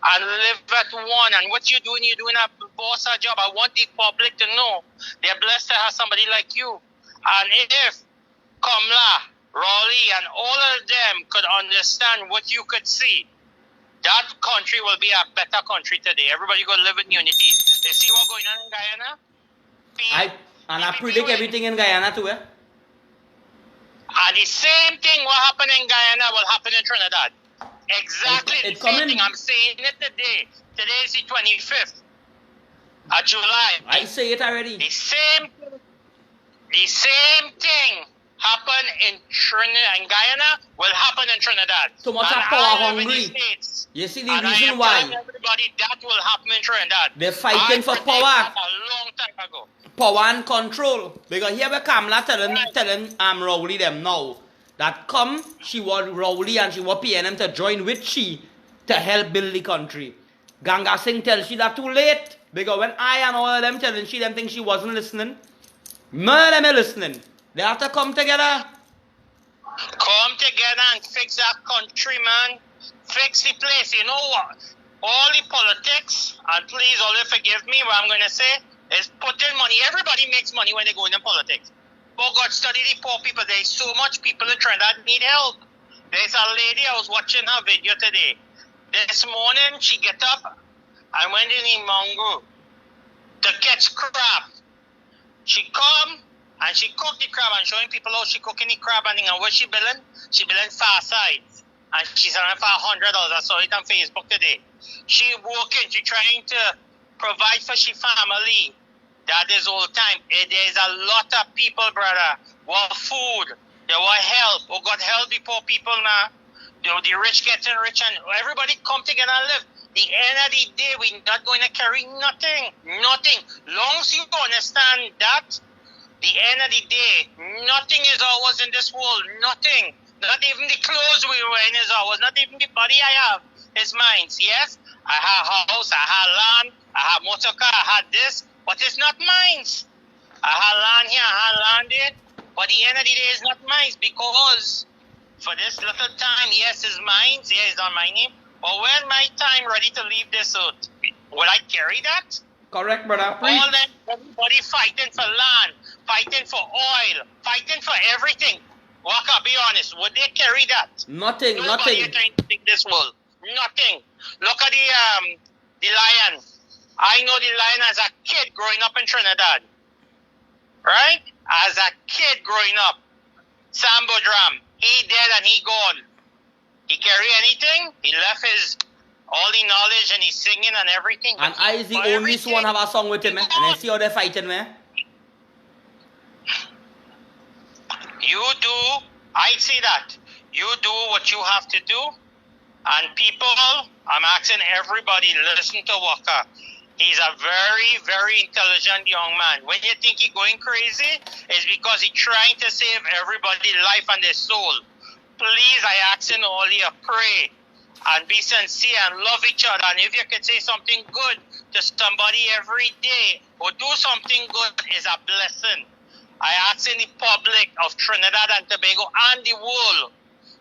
and live at one. And what you're doing a boss job. I want the public to know they're blessed to have somebody like you. And if Kamla, Raleigh, and all of them could understand what you could see, that country will be a better country today. Everybody go live in unity. They see what's going on in Guyana? I predict everything in Guyana too, eh? And the same thing what happened in Guyana will happen in Trinidad. Exactly the same thing. I'm saying it today. Today is the 25th of July. I say it already. The same thing happen in Trinidad and Guyana will happen in Trinidad. So much power hungry. You see the reason why? Everybody that will happen in Trinidad. They're fighting for power. A long time ago. Power and control. Because here we Kamla telling Rowley them now that she want Rowley and she want PNM to join with she to help build the country. Ganga Singh tells she that too late. Because when I and all of them telling she them think she wasn't listening, none of them are listening. They have to come together. Come together and fix that country, man. Fix the place. You know what? All the politics, and please only forgive me what I'm going to say, is putting money. Everybody makes money when they go into politics. But God, study the poor people. There's so much people in Trinidad need help. There's a lady, I was watching her video today. This morning, she get up and went in the mango to catch crab. She come And she cooked the crab and showing people how she cooking the crab and what she billing? She billing far sides. And she's selling for $100. I saw it on Facebook today. She working, she trying to provide for she family. That is all the time. There's a lot of people, brother, who want food. They want help. Who got help the poor people now. The rich getting rich and everybody come together and live. The end of the day, we're not going to carry nothing. Nothing. Long as you understand that, the end of the day, nothing is ours in this world. Nothing. Not even the clothes we wearing is ours. Not even the body I have is mine. Yes, I have a house, I have land, I have motor car, I have this, but it's not mine. I have land here, I have land there, but the end of the day is not mine because for this little time, yes, it's mine, yes, it's on my name, but when my time ready to leave this earth, will I carry that? Correct, brother. All that, everybody fighting for land, fighting for oil, fighting for everything. Waka, be honest, would they carry that? Nothing, Nobody nothing. trying to take this world. Nothing. Look at the lion. I know the lion as a kid growing up in Trinidad. Right? As a kid growing up. Sambo Dram. He dead and he gone. He carry anything? He left his all the knowledge and he's singing and everything. And I is the only one have a song with him, eh? And I see how they're fighting, man. You do, I see that. You do what you have to do. And people, I'm asking everybody, listen to Waka. He's a very, very intelligent young man. When you think he's going crazy, it's because he's trying to save everybody's life and their soul. Please, I ask in all you, pray and be sincere and love each other. And if you could say something good to somebody every day or do something good, is a blessing. I ask in the public of Trinidad and Tobago and the world,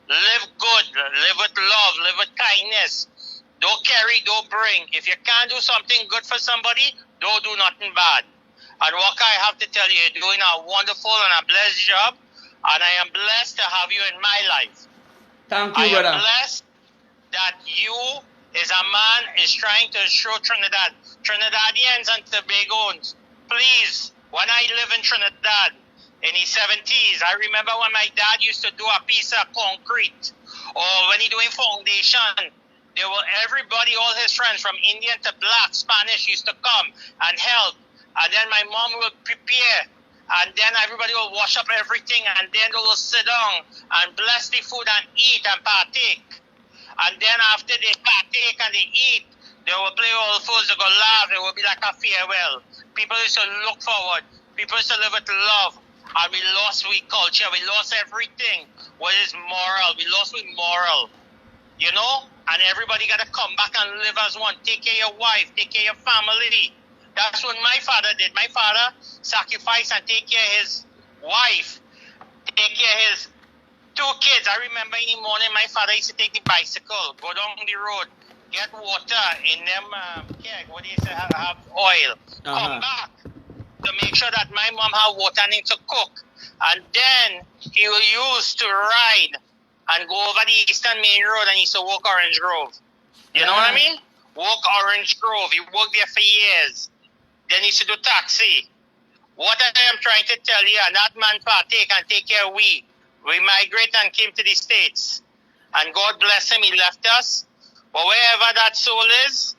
live good, live with love, live with kindness. Don't carry, don't bring. If you can't do something good for somebody, don't do nothing bad. And Waka, I have to tell you, you're doing a wonderful and a blessed job. And I am blessed to have you in my life. Thank you, brother. I am blessed that you is a man is trying to show Trinidadians and Tobagons, please, when I live in Trinidad in the 70s, I remember when my dad used to do a piece of concrete, or when he doing foundation, there were everybody, all his friends from Indian to black, Spanish used to come and help. And then my mom would prepare, and then everybody will wash up everything, and then they will sit down and bless the food and eat and partake. And then after they partake and they eat, they will play all fools, they go laugh, it will be like a farewell. People used to look forward. People used to live with love. And we lost with culture. We lost everything. What is moral? We lost with moral. You know? And everybody got to come back and live as one. Take care of your wife. Take care of your family. That's what my father did. My father sacrificed and take care of his wife. Take care of his 2 kids. I remember in the morning, my father used to take the bicycle, go down the road, get water in them keg, what do you say, have oil, come back to make sure that my mom have water and to cook. And then he will use to ride and go over the Eastern Main Road and he used to walk Orange Grove. You know what I mean? Walk Orange Grove. He worked there for years. Then he used to do taxi. What I am trying to tell you, and that man partake and take care of we. We migrated and came to the States. And God bless him, he left us. But wherever that soul is,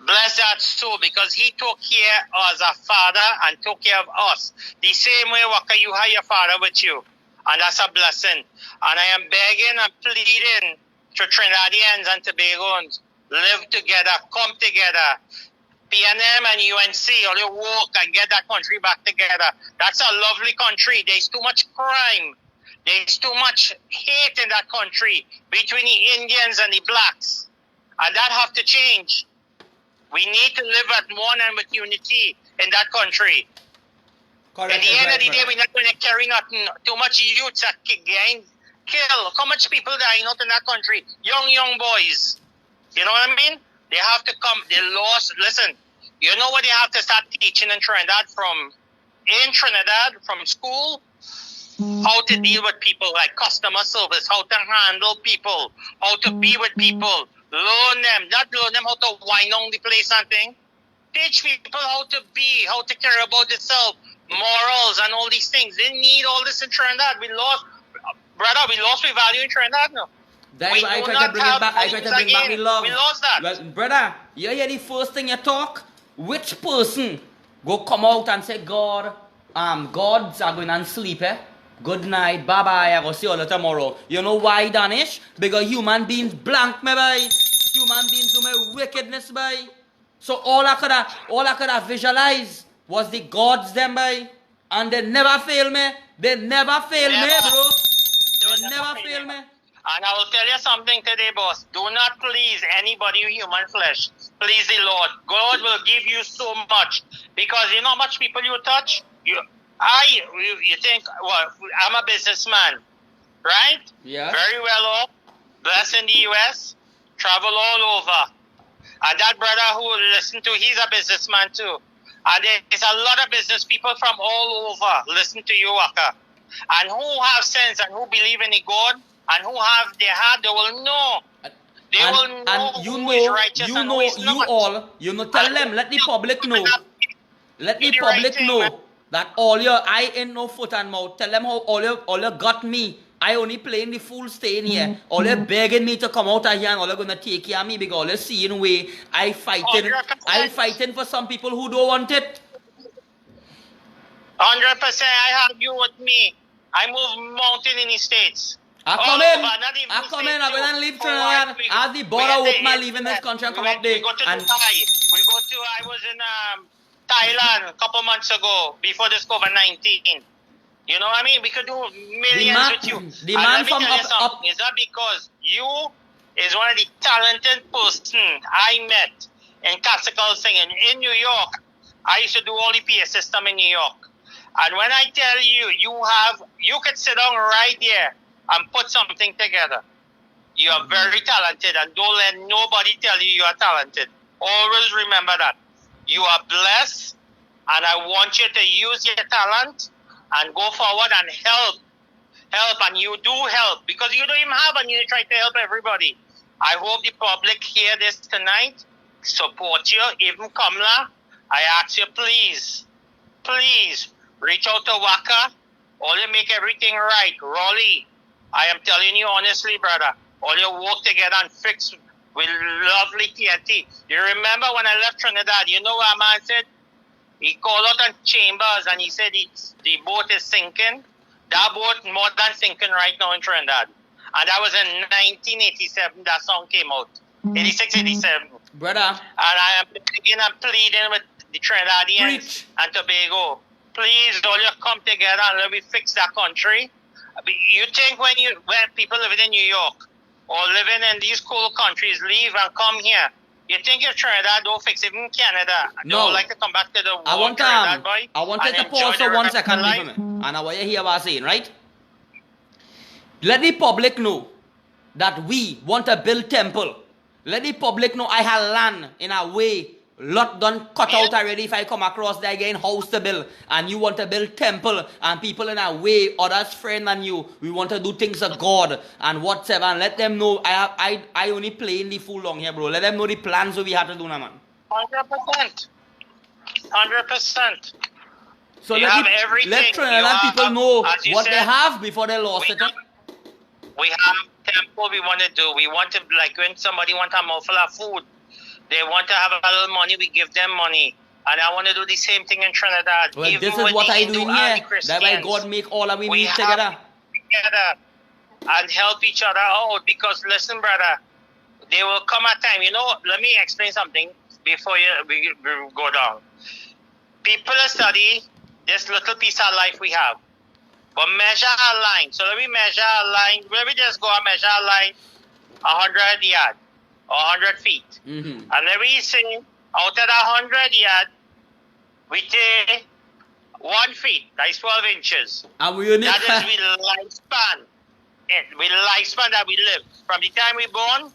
bless that soul, because he took care as a father and took care of us. The same way, Waka, you have your father with you. And that's a blessing. And I am begging and pleading to Trinidadians and Tobagons, live together, come together. PNM and UNC, all you work and get that country back together. That's a lovely country. There's too much crime. There's too much hate in that country between the Indians and the blacks. And that have to change. We need to live at one and with unity in that country. Correct. At the end of the day, we're not going to carry nothing. Too much youths that kill. How much people dying out in that country? Young boys. You know what I mean? They have to come. They lost. Listen, you know what they have to start teaching in Trinidad from school? How to deal with people, like customer service, how to handle people, how to be with people. Learn them, not learn them how to wind on the place and thing. Teach people how to be, how to care about yourself, morals and all these things. They need all this in Trinidad. We lost, brother, we lost the value in Trinidad now. That's why I try to bring it back. I try to bring back the love. We lost that. Well, brother, you hear the first thing you talk? Which person go come out and say, God, gods are going and sleep, eh? Good night, bye bye, I will see you tomorrow. You know why, Danish? Because human beings blank me, boy. Human beings do me wickedness, boy. So all I could have visualized was the gods, them, boy. And they never fail me. They never fail me, bro. They never fail me. And I will tell you something today, boss. Do not please anybody with human flesh. Please the Lord. God will give you so much. Because you know how much people you touch? You think, well, I'm a businessman, right? Yeah. Very well off, blessed in the US, travel all over. And that brother who listen to, he's a businessman too. And there's a lot of business people from all over listen to you, Waka. And who have sense and who believe in the God and who have their heart, they will know. They will know who is righteous and who is not. Tell them, let the public know. Let the public know that all your eye ain't no foot and mouth. Tell them how all you got me. I only playing the fool staying here. All you begging me to come out of here and all you gonna take care of me because all you seeing way I fighting for some people who don't want it. 100%, I have you with me. I move mountain in the States. I come in, I'm going to leave Trinidad. As the border open, I'm leaving this country and come up there. We go to I was in Thailand a couple months ago, before this COVID-19. You know what I mean? We could do millions with you. The man from up. It's not because you is one of the talented person I met in classical singing in New York. I used to do all the PA system in New York. And when I tell you, you could sit down right there and put something together. You are very talented, and don't let nobody tell you are talented. Always remember that. You are blessed, and I want you to use your talent and go forward and help. And you do help, because you don't even have, and you try to help everybody. I hope the public hear this tonight, support you, even Kamla. I ask you, please, reach out to Waka. Only make everything right. Rolly, I am telling you honestly, brother, all you work together and fix with lovely TNT. You remember when I left Trinidad, you know what a man said? He called out on Chambers and he said the boat is sinking. That boat more than sinking right now in Trinidad. And that was in 1987 that song came out. 86, 87. Brother. And I am pleading with the Trinidadians and Tobago. Please, all you come together and let me fix that country. You think when people living in New York or living in these cold countries leave and come here, you think if Trinidad don't fix it in Canada, they would like to come back to the world, I want to pause for 1 second, and I want you to hear what I'm saying, right? Let the public know that we want to build temple. Let the public know I have land in a way lot done cut out already. If I come across there again, house to build, and you want to build temple, and people in a way, others friend than you, we want to do things of God and whatever, and let them know I only playing the fool long here, bro. Let them know the plans that we have to do now, man. 100%. 100%. So let Trinidad people know what they have before they lost it. We have temple we want to do. We want to, like when somebody wants a mouthful of food, they want to have a little money, we give them money. And I want to do the same thing in Trinidad. Well, this is what I do here. That's why God make all of we need together. And help each other out. Because listen, brother, there will come a time. You know, let me explain something before we go down. People study this little piece of life we have. But measure a line. So let me measure a line. Let me just go and measure a line 100 yards. 100 feet. And then we say, out of that 100 yard, we take 1 feet, that's 12 inches. And that is the lifespan. The lifespan that we live. From the time we born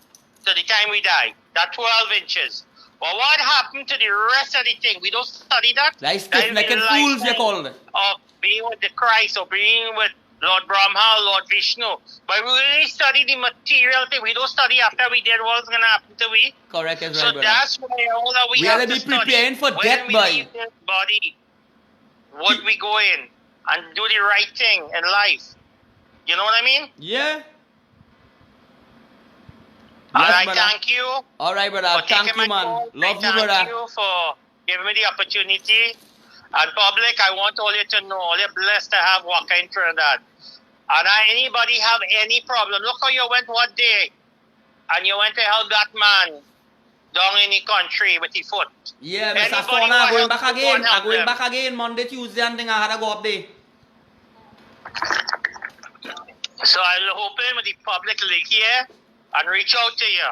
to the time we die. That's 12 inches. But what happened to the rest of the thing? We don't study that. Like stiff-necked fools, they call it. Of being with the Christ, or being with Lord Brahma, Lord Vishnu. But we really study the material thing. We don't study after we did what's going to happen to we. Correct, so right, that's why all that we have to be preparing for death, boy. Body. would we go in and do the right thing in life? You know what I mean? Yeah. And Yes, I brother. thank you All right, brother. for Thank taking you, my man. call. Love you, I brother. thank you for giving me the opportunity. And public, I want all you to know, all you're blessed to have Waka in Trinidad. And anybody have any problem, look how you went one day and you went to help that man down in the country with his foot. Yeah, Mr. Anybody Fauna, who I'm going help back you, go again. and help I'm going them. back again Monday, Tuesday, and thing I had to go up there. So I'm hoping with the public link here and reach out to you.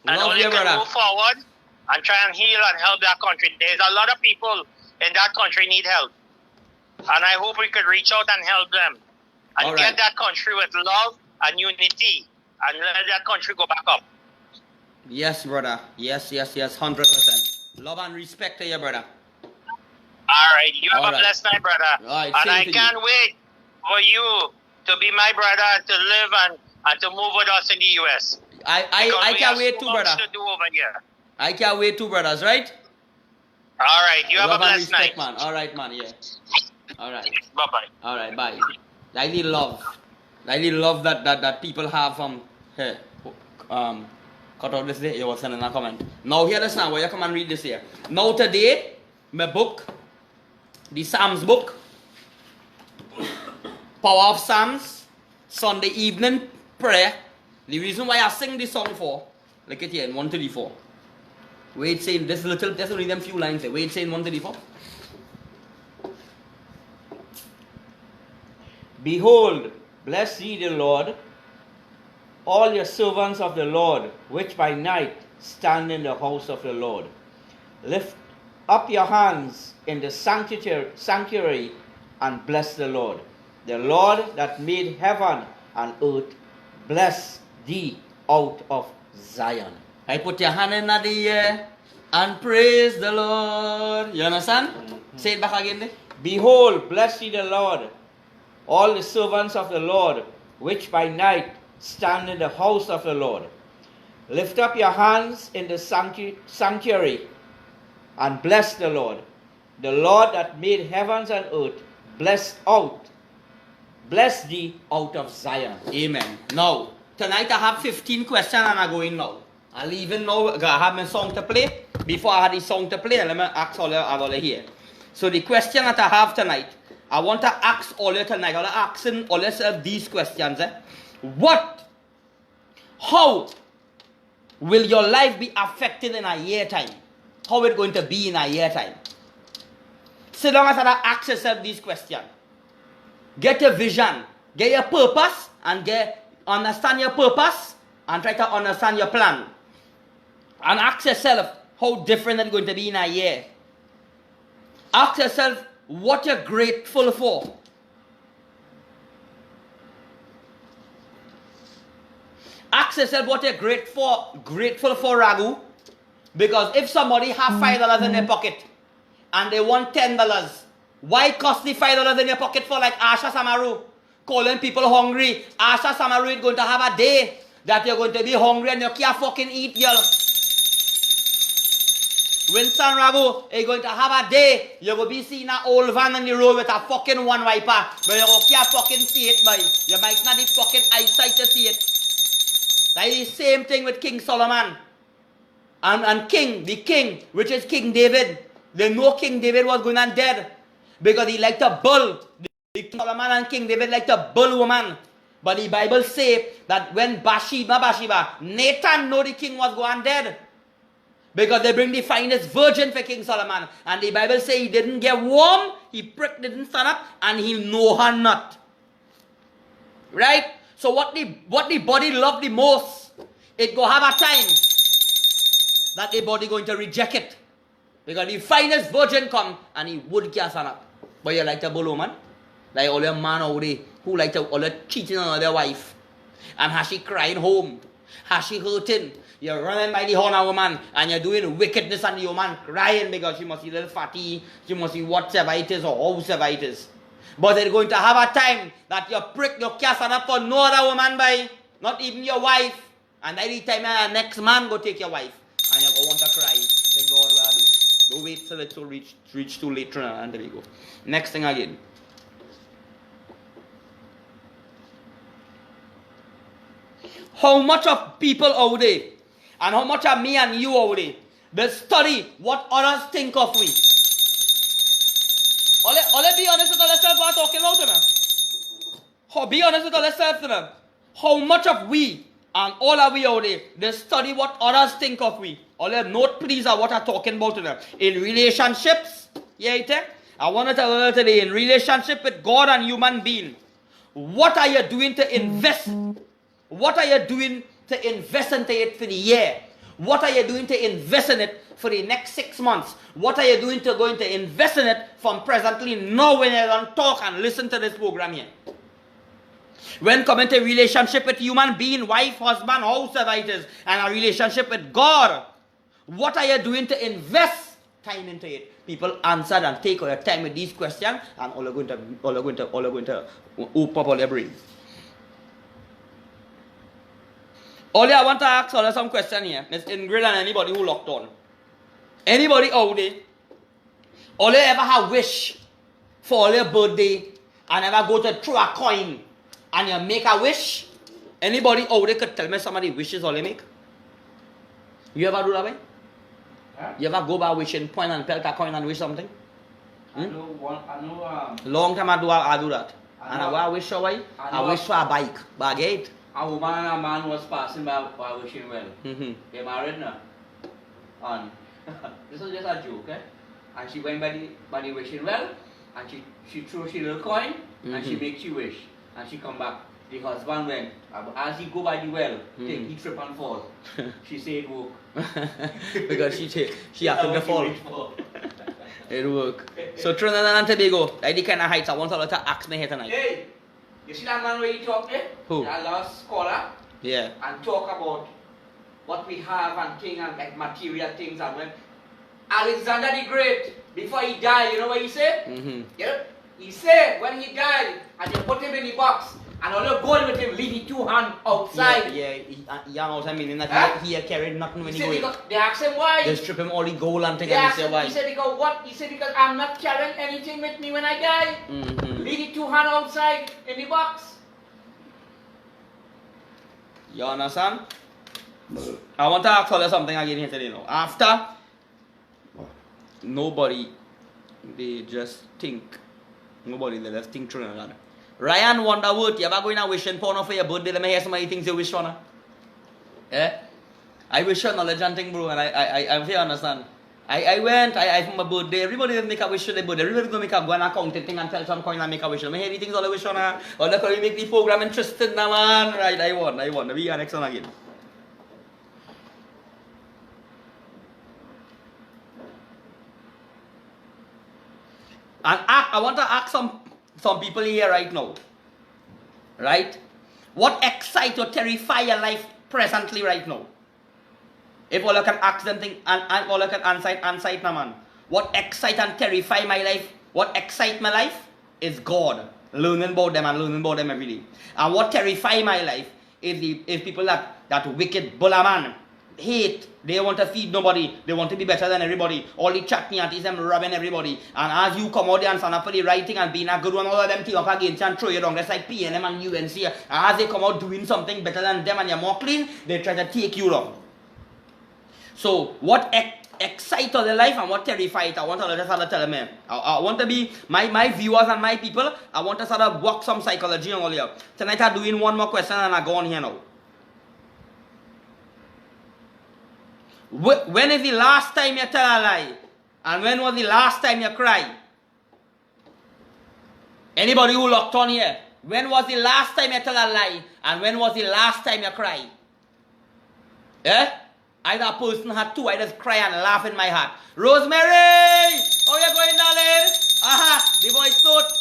And Love all you, you can brother. move forward and try and heal and help that country. There's a lot of people in that country need help. And I hope we could reach out and help them. And All get right. that country with love and unity. And let that country go back up. Yes, brother. Yes, 100%. Love and respect to you, brother. All right. You have All a right. blessed night, brother. All right, And same I to you. can't wait for you to be my brother and to live and to move with us in the U.S. I Because we can't have wait so too, much brother. to do over here. I can't wait too, brothers, right? All right. You have Love a and blessed respect, night. man. All right, man, yeah. All right. Bye-bye. All right, bye. I really love that people have here. Cut out this day. You was sending a comment. Now here this now. Where you come and read this here. Now today, my book, the Psalms book, Power of Psalms, Sunday evening prayer. The reason why I sing this song for, look at here in 134. Wait, saying this little, just read them few lines there. Wait, saying 134. Behold, bless ye the Lord, all your servants of the Lord, which by night stand in the house of the Lord. Lift up your hands in the sanctuary and bless the Lord. The Lord that made heaven and earth, bless thee out of Zion. I put your hand in the air and praise the Lord. You understand? Say it back again there. Behold, bless ye the Lord, all the servants of the Lord, which by night stand in the house of the Lord. Lift up your hands in the sanctuary and bless the Lord. The Lord that made heavens and earth, bless thee out of Zion. Amen. Now, tonight I have 15 questions and I'm going now. I'll even now, I have my song to play. Before I had the song to play, let me ask all you here. So the question that I have tonight, I want to ask all you tonight, I'm asking all yourself these questions. How will your life be affected in a year time? How it going to be in a year time? So long as I ask yourself these questions. Get a vision, get your purpose, and understand your purpose, and try to understand your plan. And ask yourself how different it's going to be in a year. Ask yourself what you're grateful for. Ask yourself what you're grateful for, Ragu. Because if somebody have $5 in their pocket and they want $10, why cost the $5 in your pocket for like Asha Samaru? Calling people hungry. Asha Samaru is going to have a day that you're going to be hungry and you can't fucking eat, girl. Winston Ragu is going to have a day you're going to be seeing an old van on the road with a fucking one wiper, but you can't fucking see it, boy. You might not have fucking eyesight to see it. That is the same thing with King Solomon. And the king, which is King David. They know King David was going on dead because he liked to bull. The King Solomon and King David liked to bull woman. But the Bible say that when Nathan know the king was going dead. Because they bring the finest virgin for King Solomon. And the Bible say he didn't get warm, he pricked, didn't stand up, and he know her not. Right? So what the body love the most, it go have a time that the body going to reject it. Because the finest virgin come and he would can't stand up. But you like to bull woman? Like all your man out there who like to all cheating on their wife. And has she crying home? Has she hurting? You're running by the horn of woman and you're doing wickedness and the woman crying because she must be a little fatty, she must be whatever it is or howsoever it is. But they're going to have a time that you prick your can't stand up for no other woman by, not even your wife. And every time the next man go take your wife and you go want to cry. Say God will do. Don't wait till it will reach too late, and there we go. Next thing again. How much of people out there, and how much of me and you out there, they study what others think of we. Let's be honest with ourselves while talking about it. Be honest with ourselves. How much of we and all of we out there, they study what others think of we. Note please what I'm talking about today. In relationships, I want to tell you today, in relationship with God and human being, what are you doing to invest? What are you doing to invest into it for the year? What are you doing to invest in it for the next 6 months? What are you doing to going to invest in it from presently now when you don't talk and listen to this program here? When coming to relationship with human being, wife, husband, however it is, and a relationship with God, what are you doing to invest time into it? People answer and take your time with these questions, and all are going to open up all their brains. Only I want to ask all some question here. Miss Ingrid and anybody who locked on. Anybody out there, only ever have wish for all your birthday and ever go to throw a coin and you make a wish? Anybody out there could tell me some of the wishes all you make? You ever do that way? Huh? You ever go by wishing point and pelt a coin and wish something? I know, Long time I do that. And I wish away. I wish for a bike. But I get it. a woman and a man was passing by wishing well. They're married now. And this was just a joke, eh? And she went by the wishing well, and she threw she little coin, and she make she wish. And she come back. The husband went, as he go by the well, take he trip and fall. She said it work. Because she happened to fall. It work. So Trinidad and Tobago, like the kind of heights I want all to ask me here tonight. Hey, you see that man where he talk there? Who? That last scholar. Yeah. And talk about what we have and things and like material things and when Alexander the Great, before he died, you know what he said? Yeah? He said when he died and they put him in the box and all the gold with him, leave his 2 hands outside. Yeah, young outside meaning that Huh? he carried nothing when he He said go. they asked him why. They strip him all the gold and things They and asked they say him, why. he said because what? He said because I'm not carrying anything with me when I die. Leave the 2 hands outside in the box. You understand? I want to ask you something again here today now. After nobody, they just think. Nobody, they just think through another. Ryan Wonderwood, you ever going to wish and porno for your birthday? Let me hear some of the things you wish on. Yeah? I wish on knowledge and thing, bro, and I feel understand. I went, for my birthday, everybody make a wish for their birthday. Everybody going to make a go and accounting thing and tell some coin and make a wish. Let me hear the things all I wish on. Or look how you make the program interesting now, man. Right, I won. Let me hear next one again. And I want to ask some people here right now. Right? What excites or terrifies your life presently right now? If all I can ask them thing and all I can answer now, man. What excites and terrifies my life? What excites my life is God. Learning about them and learning about them every day. And what terrifies my life is people that wicked bulla man. Hate, they want to feed nobody, they want to be better than everybody, all the chutney and them robbing everybody, and as you come out there and stand up for the right thing and being a good one, all of them team up against you and throw you down, that's like PNM and UNC, and as they come out doing something better than them and you're more clean, they try to take you down. So what excites the life and what terrifies, I want to just tell them, I want to be, my viewers and my people, I want to sort of work some psychology on all here. Tonight I'm doing one more question and I go on here now. When is the last time you tell a lie? And when was the last time you cried? Anybody who locked on here? When was the last time you tell a lie? And when was the last time you cried? Eh? Either a person had two, I just cry and laugh in my heart. Rosemary! How you going, darling? Aha! The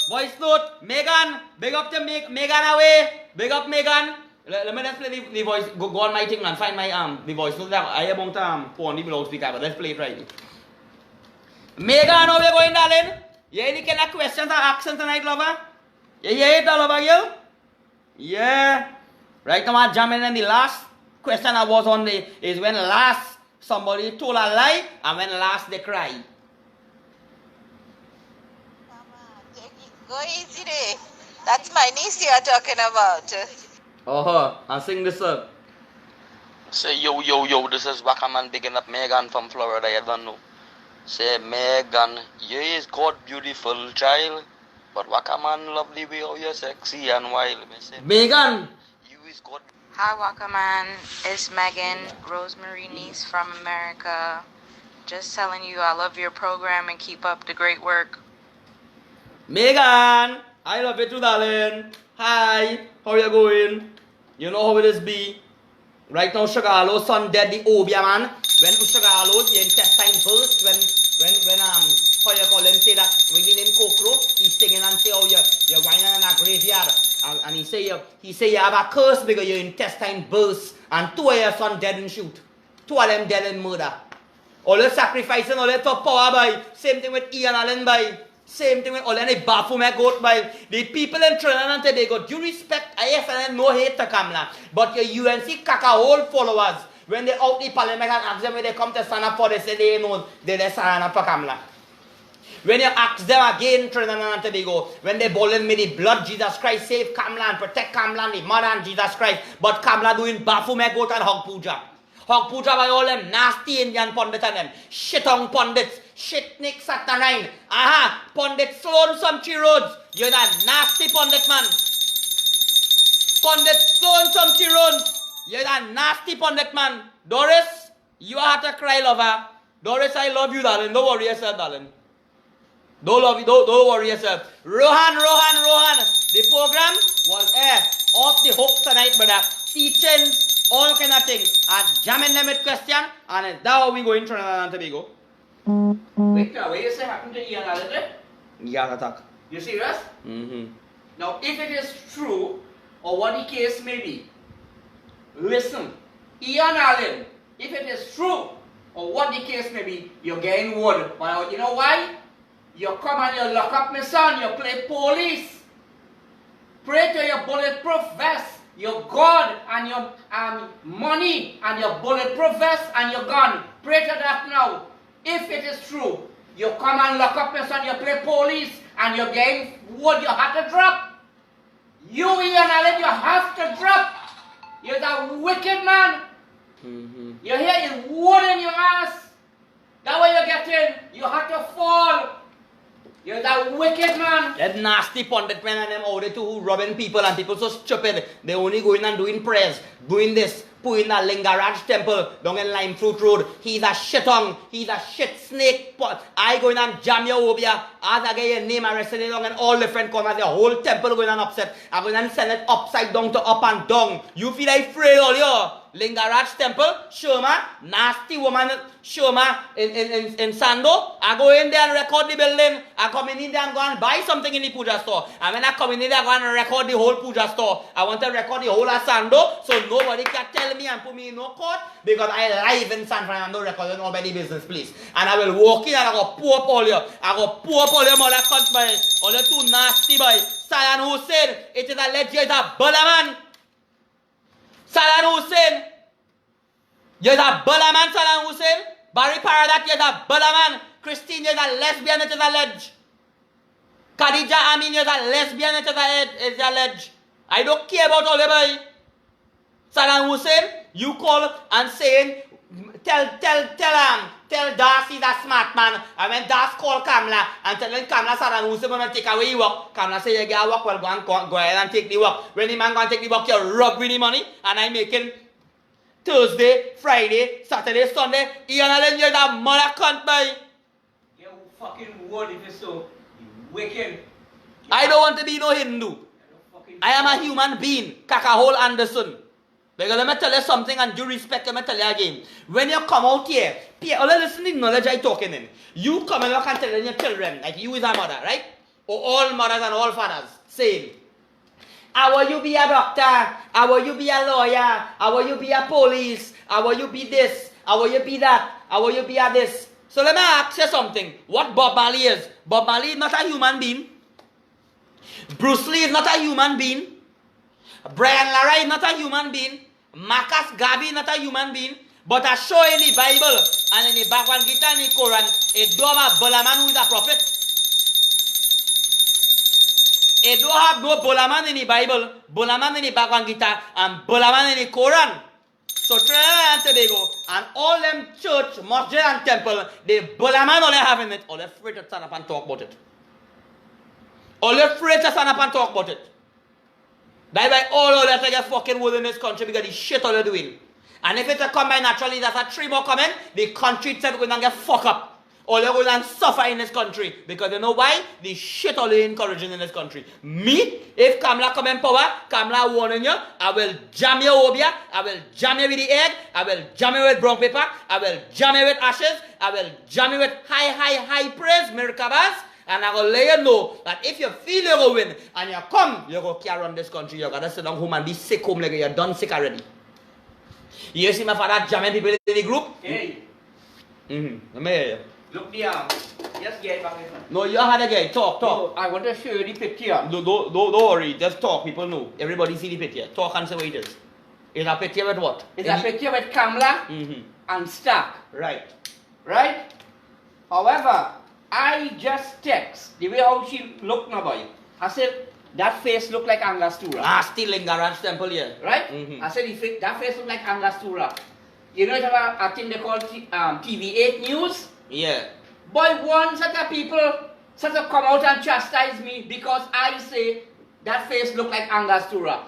voice note. Megan! Big up to Megan away! Big up, Megan! Let me just play the voice, go on my thing and find my the voice note that I am about to put on the loudspeaker, but let's play it right. Megan, how you going, darling? You hear any kind of questions or accent tonight, lover? You hear it, lover girl? Yeah. Right now I'm jamming in the last question I was on is when last somebody told a lie and when last they cry. Go easy there. That's my niece you're talking about. And sing this up. Say yo, this is Wakaman bigging up Megan from Florida, you don't know. Say Megan, you is God beautiful child, but Wakaman love the way how you're sexy and wild. Me say, Megan! you is God. Hi Wakaman, it's Megan, Rosemary niece from America. Just telling you I love your program and keep up the great work. Megan! I love you too, darling. Hi, how you going? You know how it is be. Right now, Sugarlo's son dead, the Obia man. When Sugarlo's intestine burst, when how you call him, say that, when he name Kokro, he's singing and say, oh, you're whining in a graveyard. And he say you have a curse because your intestine burst, and 2 of your son dead in shoot. 2 of them dead in murder. All the sacrificing, all the top power by. Same thing with Ian Allen by. Same thing with all the Baphomet goat by. The people in Trinidad and Tobago, do respect IFN, no hate to Kamla. But your UNC caca old followers, when they out the parliament and ask them when they come to stand up for, they say they know they stand up for Kamla. When you ask them again, Trinidad and Tobago, when they bowling me the blood, Jesus Christ save Kamla and protect Kamla and the mother and Jesus Christ, but Kamla doing Baphomet goat and hog puja. Hog puja by all them nasty Indian pundits and them shit-on pundits, shitnik satanine. Pundit Sloan some roads. You're that nasty pundit man. Pundit Sloan some roads. You're that nasty pundit man. Doris, you have to cry, lover. Doris, I love you, darling. Don't worry yourself, darling. Don't worry yourself. Rohan. The program was off the hook tonight, brother. Teachings. All kind of things. Jamming them with question, and that's how we go in Trinidad and Tobago. Wait now, what you say happened to Ian Allen? Yeah, attack. You serious? Mm-hmm. Now, if it is true, or what the case may be, listen, Ian Allen, if it is true, or what the case may be, you're getting word. But you know why? You come and you lock up my son, you play police. Pray to your bulletproof vest. Your God and your money and your bulletproof vest and your gun. Pray to that now. If it is true, you come and lock up your son, you play police, and you're getting wood you have to drop. You, Ian Allen, you have to drop. You're that wicked man. Mm-hmm. You're here in wood in your ass. That way you get in. You have to fall. You're that wicked man. That nasty pundit men and them out there too who robbing people and people so stupid. They only going and doing prayers, doing this, putting that Lingaraj temple down in Lime Fruit Road. He's a shit tongue. He's a shit snake. I going and jam your over here. As I get your name arrested down and all different corners. The whole temple going and upset. I'm going and send it upside down to up and down. You feel like afraid all your Lingaraj temple, Shoma, nasty woman, Shoma in Sando. I go in there and record the building. I come in there and go and buy something in the puja store. And when I come in there, I go and record the whole puja store. I want to record the whole of Sando, so nobody can tell me and put me in no court because I live in San Fernando recording all my business, please. And I will walk in and I go pour up all you. I go pour up all your mother cunt by all you too nasty boy. Saddam Hussein, it is alleged you're a buller man. Saddam Hussein, you're a buller man, Saddam Hussein. Barry Paradat, you're a buller man. Christine, you're a lesbian, it is alleged. Khadija Amin, you're a lesbian, it is alleged. I don't care about all the boy. Saddam Hussein, you call and saying, tell Das he's a smart man. And when Das call Kamla and telling Kamla Saddam Hussein gonna take away your work, Kamla say you get work, well go ahead and take the work. When the man gonna take the work, you rub with the money, and I making Thursday, Friday, Saturday, Sunday. Ian Allen, you're the mother cunt boy. You fucking word if it's so wicked. I don't want to be no Hindu. I am a human being, Kakahole Anderson. Because let me tell you something and due respect, let me tell you again. When you come out here, listen to the knowledge I talking in. You come and you can tell your children, like you is a mother, right? Or all mothers and all fathers, saying, how will you be a doctor? How will you be a lawyer? How will you be a police? How will you be this? How will you be that? How will you be a this? So let me ask you something. What Bob Marley is? Bob Marley is not a human being. Bruce Lee is not a human being. Brian Lara is not a human being. Marcus Garvey is not a human being. But I show in the Bible and in the Bhagavad Gita and the Quran, a Doma Balaman who is a prophet. It don't have no Bolaman in the Bible, Bolaman in the Bhagavad Gita, and Bolaman in the Quran. So Trinidad and Tobago and all them church, masjid and temple, the Bolaman only have in it, all they're afraid to stand up and talk about it. All they're afraid to stand up and talk about it. That's why all that get fucking wood in this country because the shit all they're doing. And if it's a combine naturally, that's a 3 more coming, the country itself will not get fucked up. Or they will not suffer in this country. Because you know why? The shit all they encouraging in this country. Me, if Kamala come in power, Kamala warning you, I will jam you over here, I will jam you with the egg, I will jam you with brown paper, I will jam you with ashes, I will jam you with high praise, merkabas, and I will let you know that if you feel you're going to win, and you come, you're going to carry on this country, you're going to sit down home and be sick home like you're done sick already. You see my father jamming people in the group? Hey. Let me hear you. Look the just get back in front. No, you had a guy. Talk. No, I want to show you the picture. Don't worry. Just talk. People know. Everybody see the picture. Talk and say what it is. It's a picture with what? It's a picture with Kamala and Stark. Right. Right? However, I just text the way how she looked now boy. I said that face look like Angostura. Still in Garage Temple here. Right? I said that face look like Angostura. You know I think they call TV8 News? Yeah. Boy, one set of people sort of come out and chastise me because I say that face look like Angostura.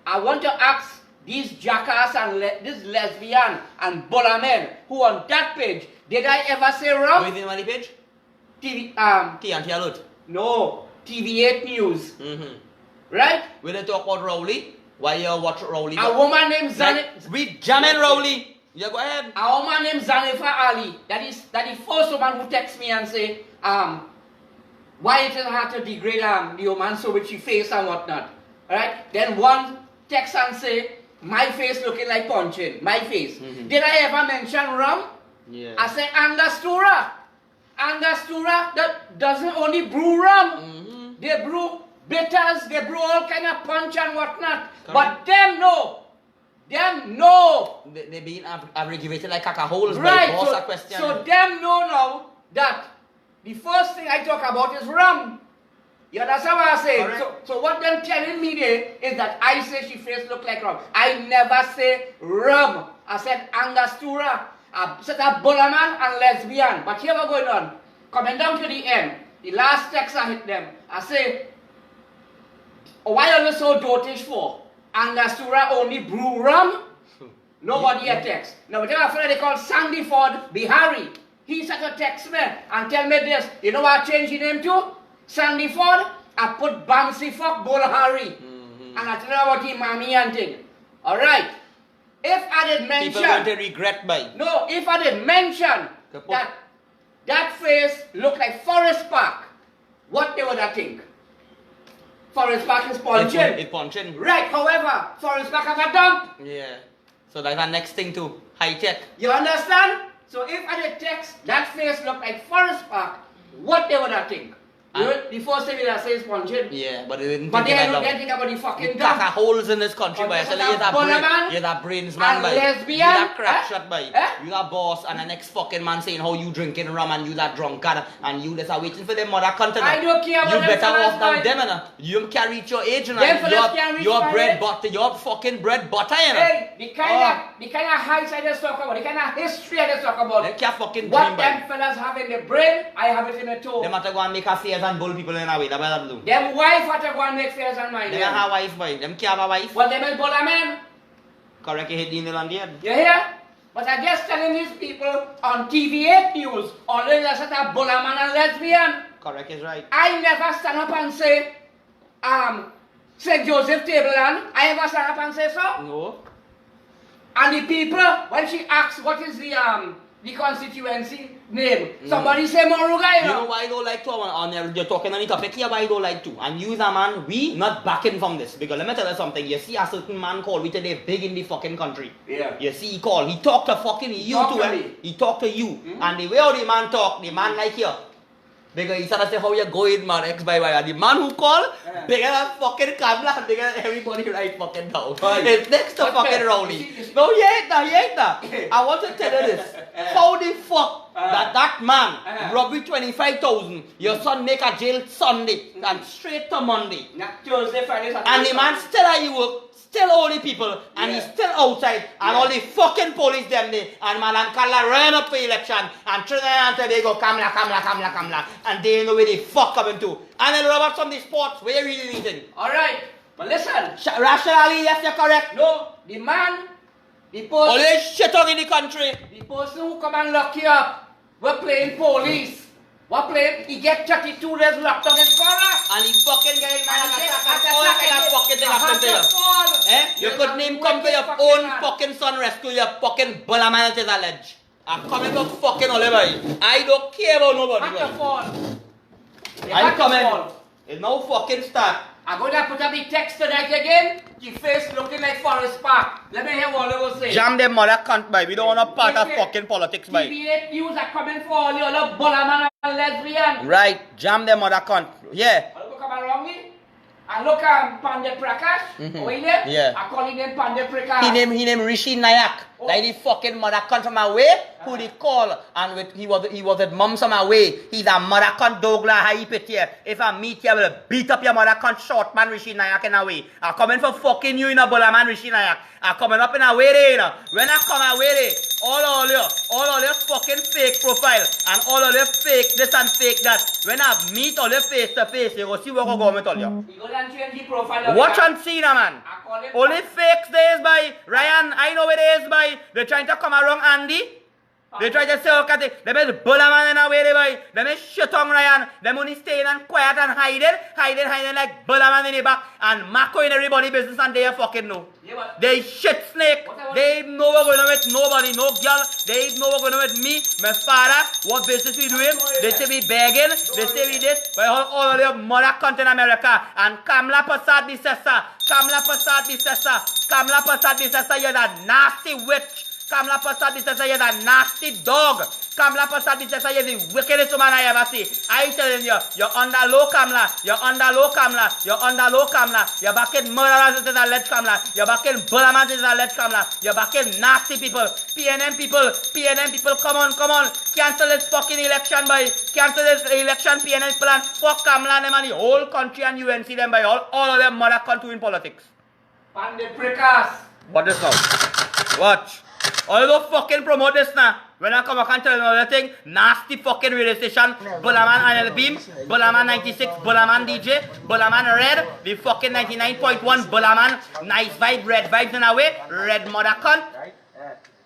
I want to ask these jackass and this lesbian and bola men who on that page, did I ever say wrong? Who is in the page? TV, Alert. No, TV8 News. Right? When they talk about Rowley, why you watch Rowley? A woman named Zanet. We jamming Rowley. Yeah, go ahead. A woman named Zanifa Ali, that is the first woman who texts me and say, why it is hard to degrade the woman so with she face and whatnot. Alright? Then one text and say, my face looking like punching. My face. Did I ever mention rum? Yeah. I said Angostura. Angostura that doesn't only brew rum. They brew bitters, they brew all kind of punch and whatnot. But them no. Them know. They being abreviated like caca holes right, by boss question. So them know now that the first thing I talk about is rum. You understand what I say? So what them telling me there is that I say she face look like rum. I never say rum. I said Angostura. I said a bolaman and lesbian. But here we're going on. Coming down to the end. The last text I hit them. I say, why are you so dotish for? Angostura only brew rum. Nobody a text. Now we have a friend they call Sandy Ford Bihari. He sent a text me and tell me this. You know what I changed his name to? Sandy Ford. I put Bamsi Fuck Bolahari. And I tell you about him mommy and thing. Alright. If I did mention. People want to regret by. No, if I did mention that face look like Forest Park, what they would I think? Forest Park is punching. It's punching. Right, however, Forest Park have a dump. Yeah. So that's the next thing too. High tech. You understand? So if I did text, that face look like Forest Park, what they would I think? The first thing that says punching. Yeah, but they didn't but think they about don't think about the fucking dump. dump. Holes in this country, but I tell you, you're that brains man, by. Lesbian. You that crack shot, by. You that boss, and the next fucking man saying how you drinking rum and you that drunkard, and you just are waiting for them mother content. I don't care about you them. You better off down them, and you can't reach your age, and your bread butter, your fucking bread butter, you know. Hey, the kind of heights I just talk about, the kind of history I just talk about. They can't fucking what dream, them fellas have in the brain, I have it in the toe. They matter go and make affairs and bull people in a way. That's what they do. Them wife have to go and make affairs and mind. They don't have a wife, boy. Them can't have a wife. Well, they will bull a man. Correct, you hit the nail on the head. You hear? But I just telling these people on TV8 News, always I said a bull a man and lesbian. Correct is right. I never stand up and say, St. Joseph Tableland. I ever stand up and say so? No. And the people, when she asks what is the constituency name, somebody say Moruga. You know why I don't like to, you're talking on the topic here, why I don't like to. And you as a man, we not backing from this. Because let me tell you something, you see a certain man called, we today big in the fucking country. Yeah. You see he called, he talked to fucking you to him. He talked to you. And the way how the man talk, the man like you. Because he started to say, how you going, man, X-Bye-Bye. And the man who called, bigger than fucking Kamla, and bigger than everybody right fucking down. It's next to fucking Rowley. No, he ain't that. I want to tell you this. How the fuck that man robbed you 25,000, your son make a jail Sunday, and straight to Monday. Tuesday, Friday, Saturday. And the man still at you work, still all the people, and he's still outside, and all the fucking police them there, and Madam Kala ran up for election, and Trinidad and Tobago, Kamla, and they know where the fuck coming to. And then Robert from the sports, where you really anything? Alright, but listen. Rationally, yes, you're correct. No, the man, the All person, this shit out in the country. the person who come and lock you up, we're playing police. We're playing, he get 32 days locked up in Cora. And he fucking guy, man, all kind of fucking thing happened to you. Eh? You could name come to your own fucking son rescue your fucking bulla man at his ledge. I'm coming to fucking Oliver. I don't care about nobody. Not your fault. I'm coming. It's no fucking start. I'm going to put up the text tonight again. Your face looking like Forest Park. Let me hear what they will say. Jam them mother cunt, boy. We don't want to part of fucking politics, boy. TV8 news are coming for all you little bulla man and lesbian. Right. Jam them mother cunt. Yeah. Look come around me. And look at Pandit Prakash. What name? Yeah. I call him Pandit Prakash. He named Rishi Nayak. Like the fucking mother cunt from away, who they call, and he was at mum's from away. He's a mother cunt Douglas hype it here. If I meet you, I will beat up your mother cunt short man Rishi Nayak in a way. I'm coming for fucking you in a bulla man Rishi Nayak. I'm coming up in a way there, you know. When I come away there, all your fucking fake profile and all of your fake this and fake that. When I meet all your face to face, you go see what I go with all you. You go and change the profile. Watch and see now, man. Only fakes there is by Ryan. I know where it is by. They're trying to come around Andy. They try to say, okay, they is bulla man in a way, boy. They is shit on Ryan. They only staying and quiet and hiding like bulla man in the back and Mako in everybody business and they fucking know. Yeah, they shit snake. They know we're going with nobody, no girl. They know we're going with me, my father. What business we doing? They say we begging. They say we this. But all of your mother cunt in America. And Kamla Prasad Bisesa. You're that nasty witch. Kamla Prasad Bisesa, you're that nasty dog. Kamla Prasad Bisesa, you're the wickedest woman I ever see. I telling you, you're under low Kamla. You're backing murderers into the ledge Kamla. You're backing bullamans into the ledge Kamla. You're backing nasty people. PNM people, come on. Cancel this fucking election, boy. Cancel this election, PNM plan. Fuck Kamla them and the whole country and UNC them, by all of them mother country in politics. Pandit Prakash. What is now? Watch. All don't fucking promote this now. When I come, I can tell you another thing. Nasty fucking radio station. Bullaman Anel Beam. Bullaman 96. Bullaman DJ. Bullaman Red. The fucking 99.1 Bullaman. Nice vibe. Red vibes in a way. Red mother cunt.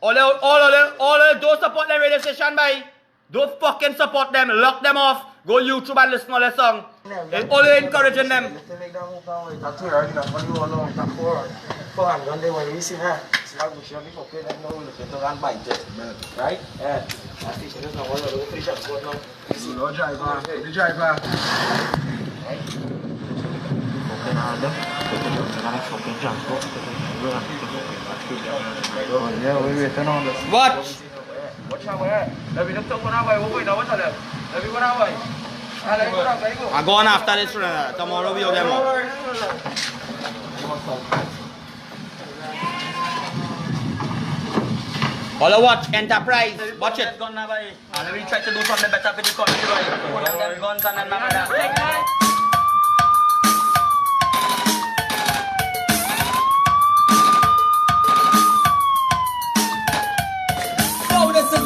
All of those support the radio station, by. Don't fucking support them. Lock them off. Go YouTube and listen to their song. They're only encouraging them. Right? Yeah. The driver. Watch. Watch out, where? Let me just talk on our way. We're going to watch out. Let me go on our way. I'm going after this tomorrow we will get more. All watch Enterprise. Watch it. And let me try to do something better for the country. One of them guns and then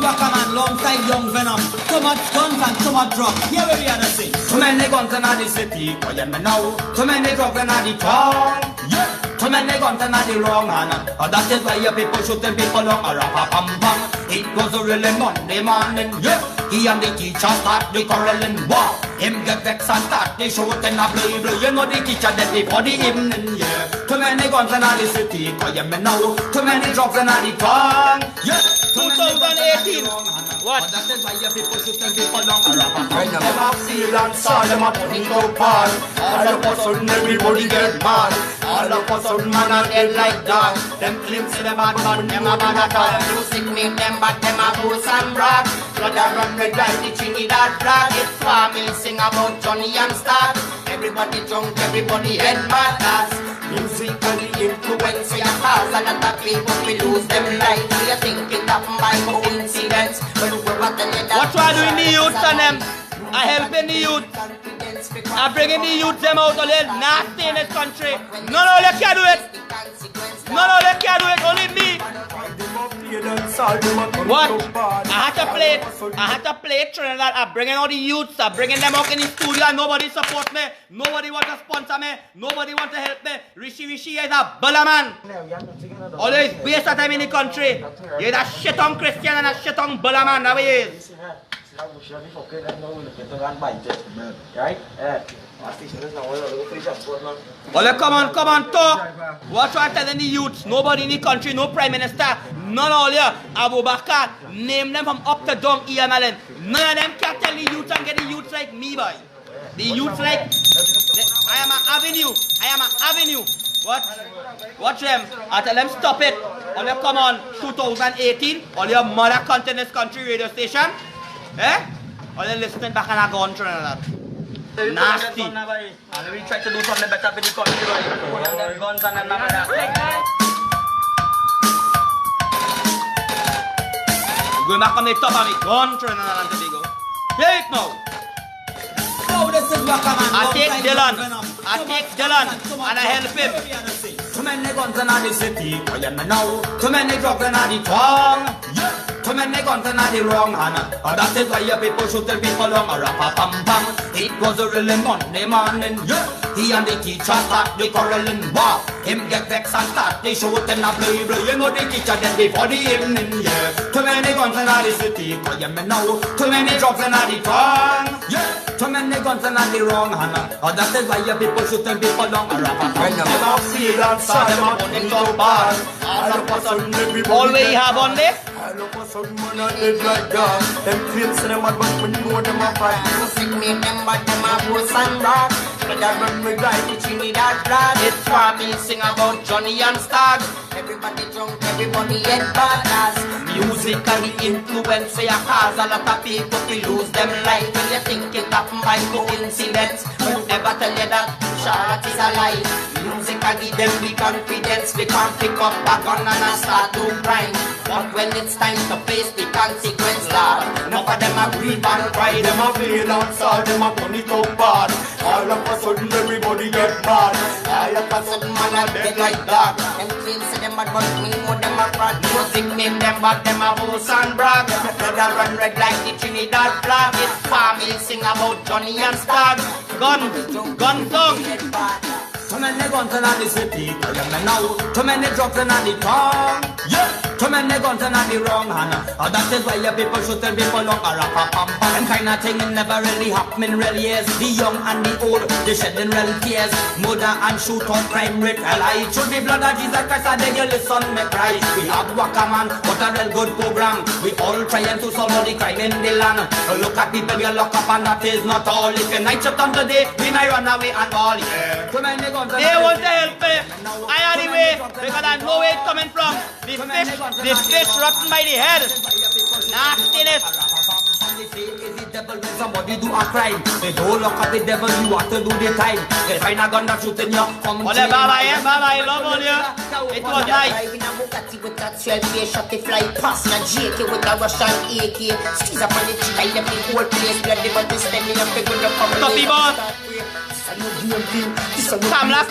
Wakaman, alongside young Venom. Too much guns and too much drugs. Here we are to see. Too many guns in the city, quiet me now. Too many drugs in the town. Yeah. Too many guns in the wrong hand. That is why your people shooting people up. Pam. It was a really Monday morning. Yeah. He and the teacher start the quarreling. Wow. Him get vexed and start the shooting a blue. You know the teacher dead before the evening. Yeah. Too many guns in the city, quiet me now. Too many drugs in the town. Yeah. 2018. What? That is why your people shooting people down. When them have seal and saw them up in the park. All of a sudden everybody get mad. All of a sudden man are dead like that. Them flips in the bad man, them a bad at all. Music me name them, but them a boast and brag. Blood a run red like the Trinidad flag. It's farming, sing about Johnny and Star. Everybody drunk, everybody head mad as musically influence your cause. A lot of people will lose them life. You think it happened by coincidence, but we're not telling you that. What try doing the youth and them? I helping the youth. I bringing the youth them out of there nasty in this country. No, they can't do it. No, they can't do it. Only me. What? I had to play Trinidad. I'm bringing all the youths. I'm bringing them out in the studio and nobody support me. Nobody want to sponsor me. Nobody want to help me. Rishi is a bulla man. Always waste of time in the country. You're a shit on Christian and a shit on bulla man. That way it is. Right? Well, come on, talk. What you are telling the youths? Nobody in the country, no prime minister, none all here. Abu Bakar, name them from up to down, Ian Allen. None of them can tell the youths and get the youths like me, boy. The youths like, I am an avenue. What? Watch them. I tell them stop it. All you come on 2018, all your mother cunt in this country radio station. Eh? All you listening back and I go on Trinidad. Nasty. And we try to do something better for the country, boy. Guns and that. Going back on the top of me, gun Trinidad and Tobago. Hear it now. I take Dylan and I help him. Too many guns in the city, I am now. Too many drugs in the tongue. Too many guns in the wrong hand. That is why your people shoot the people on a rap-a-pam-pam. It was a really Monday morning. He and the teacher start the quarreling. Wow. Him get vexed and start the shooting a blue. You know the teacher then before the evening. Yeah. Too many guns in the city, I am now. Too many drugs in the tongue. Too many guns in the wrong hand. That is why your people shooting people on a rap-a-pam-pam. Feel and saw them up in the bar. All of a sudden everybody. All we have on this. All of a sudden man a dead like that. Them claims to them mad but when you know them a fight. Music make them but them a boast and brag. But I run me like the Trinidad flag. It's farming, sing about Johnny and Stag. Everybody drunk, everybody head bad as musically influence your cause. A lot of people will lose them life. When you think it happened by coincidence, who ever tell you that Charlotte is alive? Music I give them the confidence. We can't pick up a gun and I start to grind. But when it's time to face the consequence, Lord, enough of them a grieve and cry. Them a feel outside, them a turn it up bad. All of a sudden everybody get mad. All of a sudden man a dead like that. Them claims say them bad but me know them a fraud. Music name them but them a boast and brag. Blood a run red like the Trinidad flag. It's family sing about Johnny and Stag. Gun song. Too many guns in the city, I am now. Too many drugs in the town. Too many guns in the wrong hand. That is why your people shoot the people on a rap-a-pam-pam. Them kind of thing never really happening really is. The young and the old, they shedding real tears. Murder and shoot on crime rate high. Through the blood of Jesus Christ, I beg you listen me cry. We have Wakaman, what a real good program. We all trying to solve all the crime in the land. Look at people we lock up and that is not all. If you night shut on today, we might run away and all. Yeah. Too many guns. They want to help me. I am the way because I know where it's coming from. The fish rotten by the head. Nastiness. Devil when somebody do a crime. They don't look at the devil, you want to do the time. They find a gun that shoot in your come. Ole bye-bye, love all you. It was nice. Driving a Bugatti with that 12-way shot, they fly past a JK with a Russian AK. Squeeze up on the chick, I left the whole place. Bloody but this time me up the good up on the Toppy boss. Kamla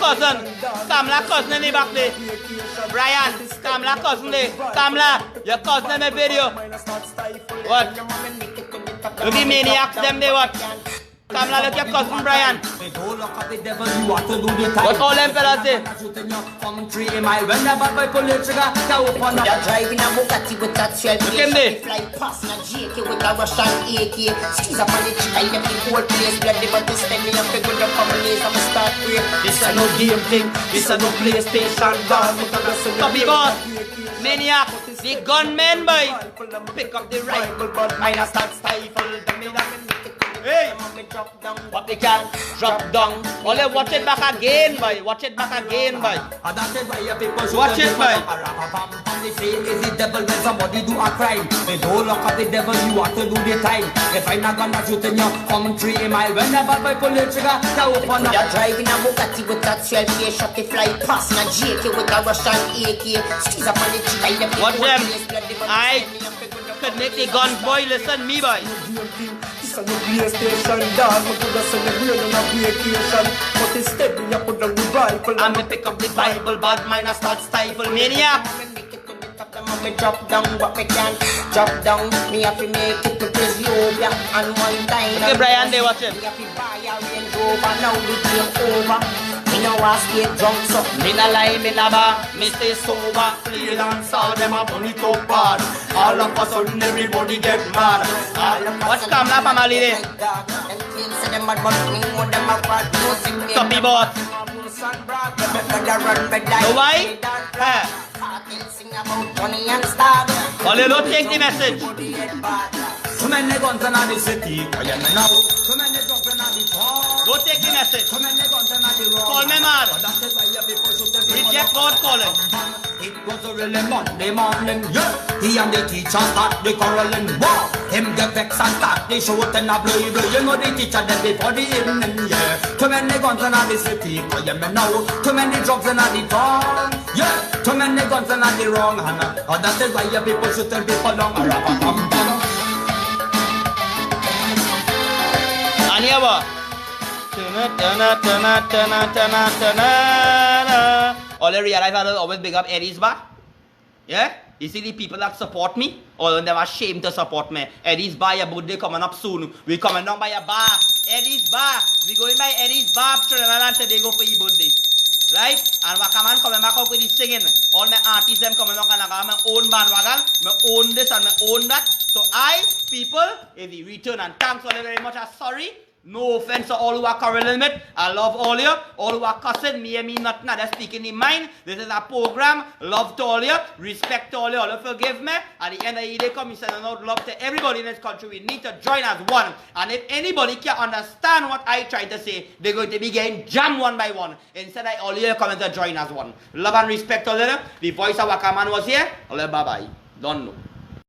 cousin in the back there. Brian, Kamla cousin there. Kamla, your cousin in the video. What? Look at maniacs them they what? Kamla, look at your cousin Brian. What all them fellas say? You're driving a Bugatti with that 12-way shot, fly past a JK with a Russian AK. Squeeze up on the chick, I left the whole place. Bloody but this time me up the good up on the lace. I'ma start pray. This a no game thing, this a no PlayStation gun. Toppy boss, maniac, the gunmen boy. Pick up the rifle but mine a start stifle. Hey! What they can drop down. Only watch it back again, boy. Watch it back again, boy. Watch it, boy. They say is the devil when somebody do a crime. They don't look at the devil, you have to do the time. If I not gonna shoot in your come 3 mile, whenever I pull the trigger, they open up. You're driving a Bugatti with that 12K shot, they fly past in a JK with a Russian AK. Squeeze up on the chick, watch them. I could make the guns, boy. Listen, me, boy. This is a PlayStation, dog. We could have celebrated on a vacation, but instead we have put on the Bible. I'm gonna pick up the Bible, but mine a start stifle maniac. Me drop down what me can drop down. Me have to make it to Ethiopia and one time. Okay, Brian, they watch him. Me have to buy a Range Rover, now the game over. Me no want stay drunk, so Me na lie, me na bar, me stay sober. play dance, all them a bunny top bad. All of a sudden everybody get mad. Watch Kamla family there. Stop the boss. Know why? All you don't take the message. Too many guns in the city, quiet me now. Too many drugs in the town. Don't take the message. Too many guns in the road. Call me mad. That is why your people shoot them. Reject God calling. It was a really Monday morning, yeah. He and the teacher start the quarreling. Wow. Him get vexed and start the shoot and a blow. You know the teacher dead before the evening, yeah. Too many guns in the city, quiet me now. Too many drugs in the town, yeah. Too many guns in the wrong hand. Oh, that is why your people shoot them people long. And here what? All I realize I always big up Eddie's bar. Yeah? You see the people that support me, all of them are ashamed to support me. Eddie's bar, your birthday coming up soon. We coming down by your bar. Eddie's bar. We going by Eddie's bar, Trinidad today go for your birthday. Right? And Wakaman coming back up with the singing. All my artists them coming up and I got my own bandwagon. I own this and I own that. So I, people, if you return and thanks all very much, I'm sorry. No offense to all who are quarreling with. I love all you. All who are cussing, me and me nothing. I just speaking in mind. This is a program. Love to all you. Respect to all you. All you forgive me. At the end of the day, come and send out love to everybody in this country. We need to join as one. And if anybody can understand what I try to say, they're going to be getting jammed one by one. Instead, all you come to join as one. Love and respect to all you. The voice of Wakaman was here. All you, bye-bye. Don't know.